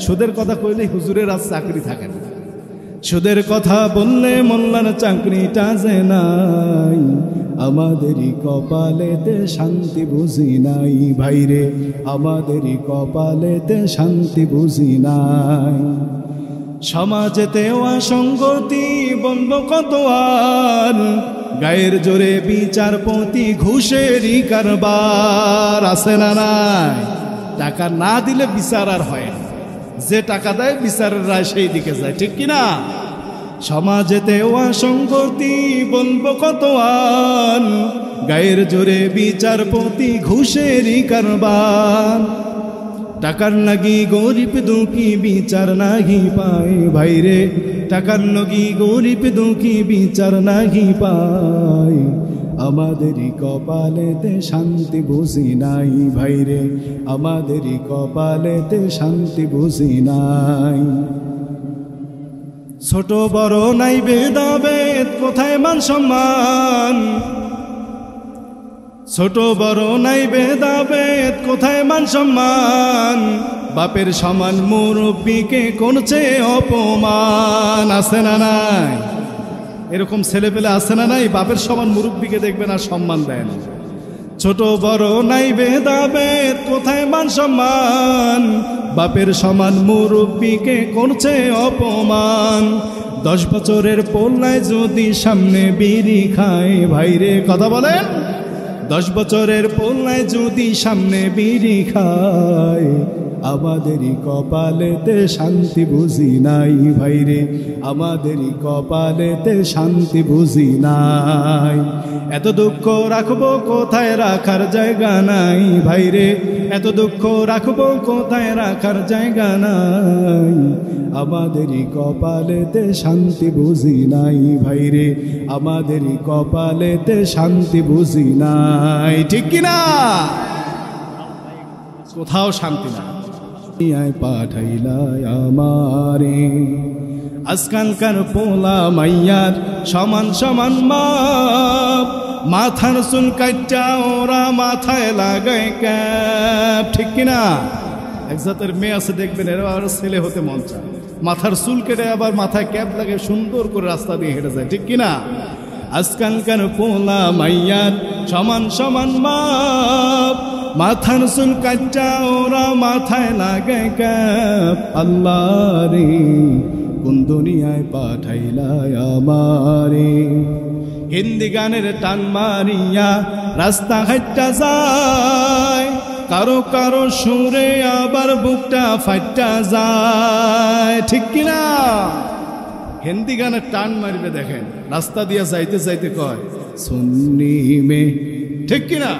সুদের কথা কইলে হুজুরের আজ চাকরি থাকে না, সুদের কথা বললে মোল্লার চাকরিটা যে নাই, আমাদেরই কপালেতে শান্তি বুঝি নাই ভাইরে, আমাদেরই কপালেতে শান্তি বুঝি নাই। সমাজেতে অসঙ্গতি বলবো কত আর, গায়ের জোরে বিচারপতি ঘুষেরই কারবার, আছে না নাই? টাকা না দিলে বিচার আর হয় না, যে টাকা দেয় বিচারের রায় সেই দিকে যায়, ঠিক কিনা? সমাজেতে অসঙ্গতি বলবো কত আর, গায়ের জোরে বিচারপতি ঘুষেরই কারবার, টাকার লাগি গরিব দুঃখী বিচার নাহি পায় ভাইরে, টাকার লাগি গরিব দুঃখী বিচার নাহি পায়, আমাদেরই কপালেতে শান্তি বুঝি নাই ভাইরে, আমাদেরই কপালেতে শান্তি বুঝি নাই। ছোট বড় নাই ভেদাভেদ, কোথায় মান সম্মান, ছোট বড় নাই ভেদাভেদ, কোথায় মান সম্মান, বাপের সমান মুরব্বীকে করছে অপমান, আছে না নাই? এরকম ছেলে পেলে আছে না নাই? বাপের সমান মুরব্বীকে দেখবেন আর সম্মান দেয় না। ছোট বড় নাই ভেদাভেদ, কোথায় মান সম্মান, বাপের সমান মুরব্বীকে করছে অপমান। 10 বছরের পোলায় যদি সামনে বিড়ি খায় ভাইরে, কথা বলেন। 10 বছরের পোলায় যদি সামনে বিড়ি খায়, আমাদেরই কপালেতে শান্তি বুঝি নাই ভাইরে, আমাদেরই কপালেতে শান্তি বুঝি নাই। এত দুঃখ রাখবো কোথায় রাখার জায়গা নাই ভাইরে, এত দুঃখ রাখবো কোথায় রাখার জায়গা নাই, আমাদেরই কপালেতে শান্তি বুঝি নাই ভাইরে, আমাদেরই কপালেতে শান্তি বুঝি নাই, ঠিক কিনা? কোথাও শান্তি নাই। পাঠাইলাই আমারে আজকালকার পোলা মাইয়ার সমান সমান মাপ, মাথার চুল কাটা ওরা মাথায় লাগায় ক্যাপ, ঠিক কিনা? এক জাতের মেয়ে আছে দেখবেন, এরা আর ছেলে হতে মন চায়, মাথার চুল কেটে আবার মাথায় ক্যাপ লাগে, সুন্দর করে রাস্তা দিয়ে হেঁটে যায়, ঠিক কিনা? আজকালকার পোলা মাইয়ার সমান সমান মাপ, মাথার চুল কাটা ওরা মাথায় লাগে ক্যাপ, আল্লাহ রে কোন দুনিয়ায় পাঠাইলাই আমারে। হিন্দি গানের টান মারিয়া রাস্তা হাইটা যায়, কারো কারো সুরে আবার বুকটা ফাইটা যায়, ঠিক কিনা? হিন্দি গানের টান মারবে দেখেন, রাস্তা দিয়া যাইতে যাইতে কয় সুন্নি মে, ঠিক কিনা?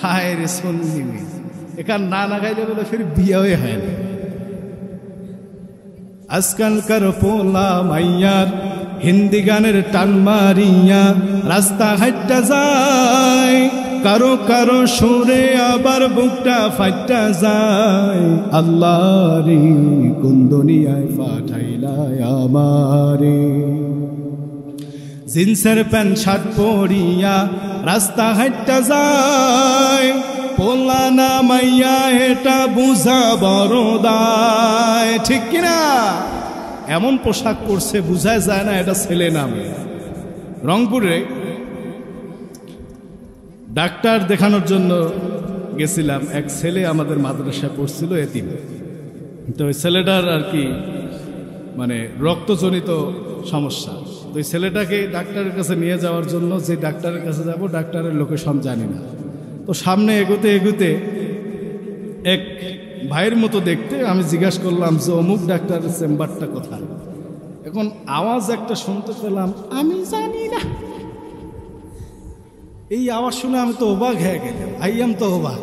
হায় রে সুন্নি মে, এখান না গাইলে বলে ফির বিয়ে হয় না। আজকালকার পোলা মাইয়ার হিন্দি গানের টান মারিয়া রাস্তা হাইটা যায়, কারো কারো সুরে আবার বুকটা ফাইটা যায়। আল্লাহ রে কোন দুনিয়ায় পাঠাইলাই আমারে, জিন্সের প্যান্ট শার্ট পরিয়া রাস্তা হাইটা যায়, পোলা না মাইয়া এটা বুঝা বড় দায়। ঠিক কিনা? এমন পোশাক পরছে বুঝায় যায় না এটা ছেলে না মেয়ে। রংপুরে ডাক্তার দেখানোর জন্য গেছিলাম, এক ছেলে আমাদের মাদ্রাসায় পড়ছিল, এতিম। তো ওই ছেলেটার আর কি মানে রক্তজনিত সমস্যা। তো ওই ছেলেটাকে ডাক্তারের কাছে নিয়ে যাওয়ার জন্য, যে ডাক্তারের কাছে যাব ডাক্তারের লোকেশন জানি না, তো সামনে এগোতে এগোতে এক ভাইয়ের মতো দেখতে আমি জিজ্ঞাসা করলাম যে অমুক ডাক্তারের চেম্বারটা কোথায়। এখন আওয়াজ একটা শুনতে পেলাম, আমি জানি না। এই আওয়াজ শুনে আমি তো অবাক হয়ে গেলাম, আইয়াম তো অবাক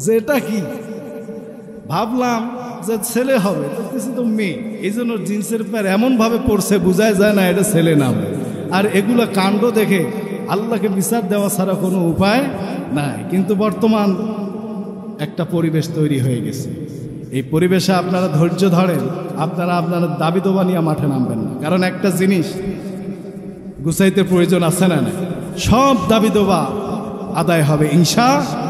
যে এটা কি। ভাবলাম যে ছেলে হবে, দেখতেছি তো মেয়ে, এই জন্য জিন্সের প্যান্ট এমনভাবে পড়ছে বোঝায় যায় না এটা ছেলে না। আর এগুলো কাণ্ড দেখে আল্লাহকে বিচার দেওয়া ছাড়া কোনো উপায় নাই। কিন্তু বর্তমান একটা পরিবেশ তৈরি হয়ে গেছে, এই পরিবেশে আপনারা ধৈর্য ধরেন, আপনারা আপনারা দাবি দোবা নিয়ে মাঠে নামবেন না। কারণ একটা জিনিস গুছাইতে প্রয়োজন আছে না, সব দাবি দোবা আদায় হবে ইনশাআল্লাহ।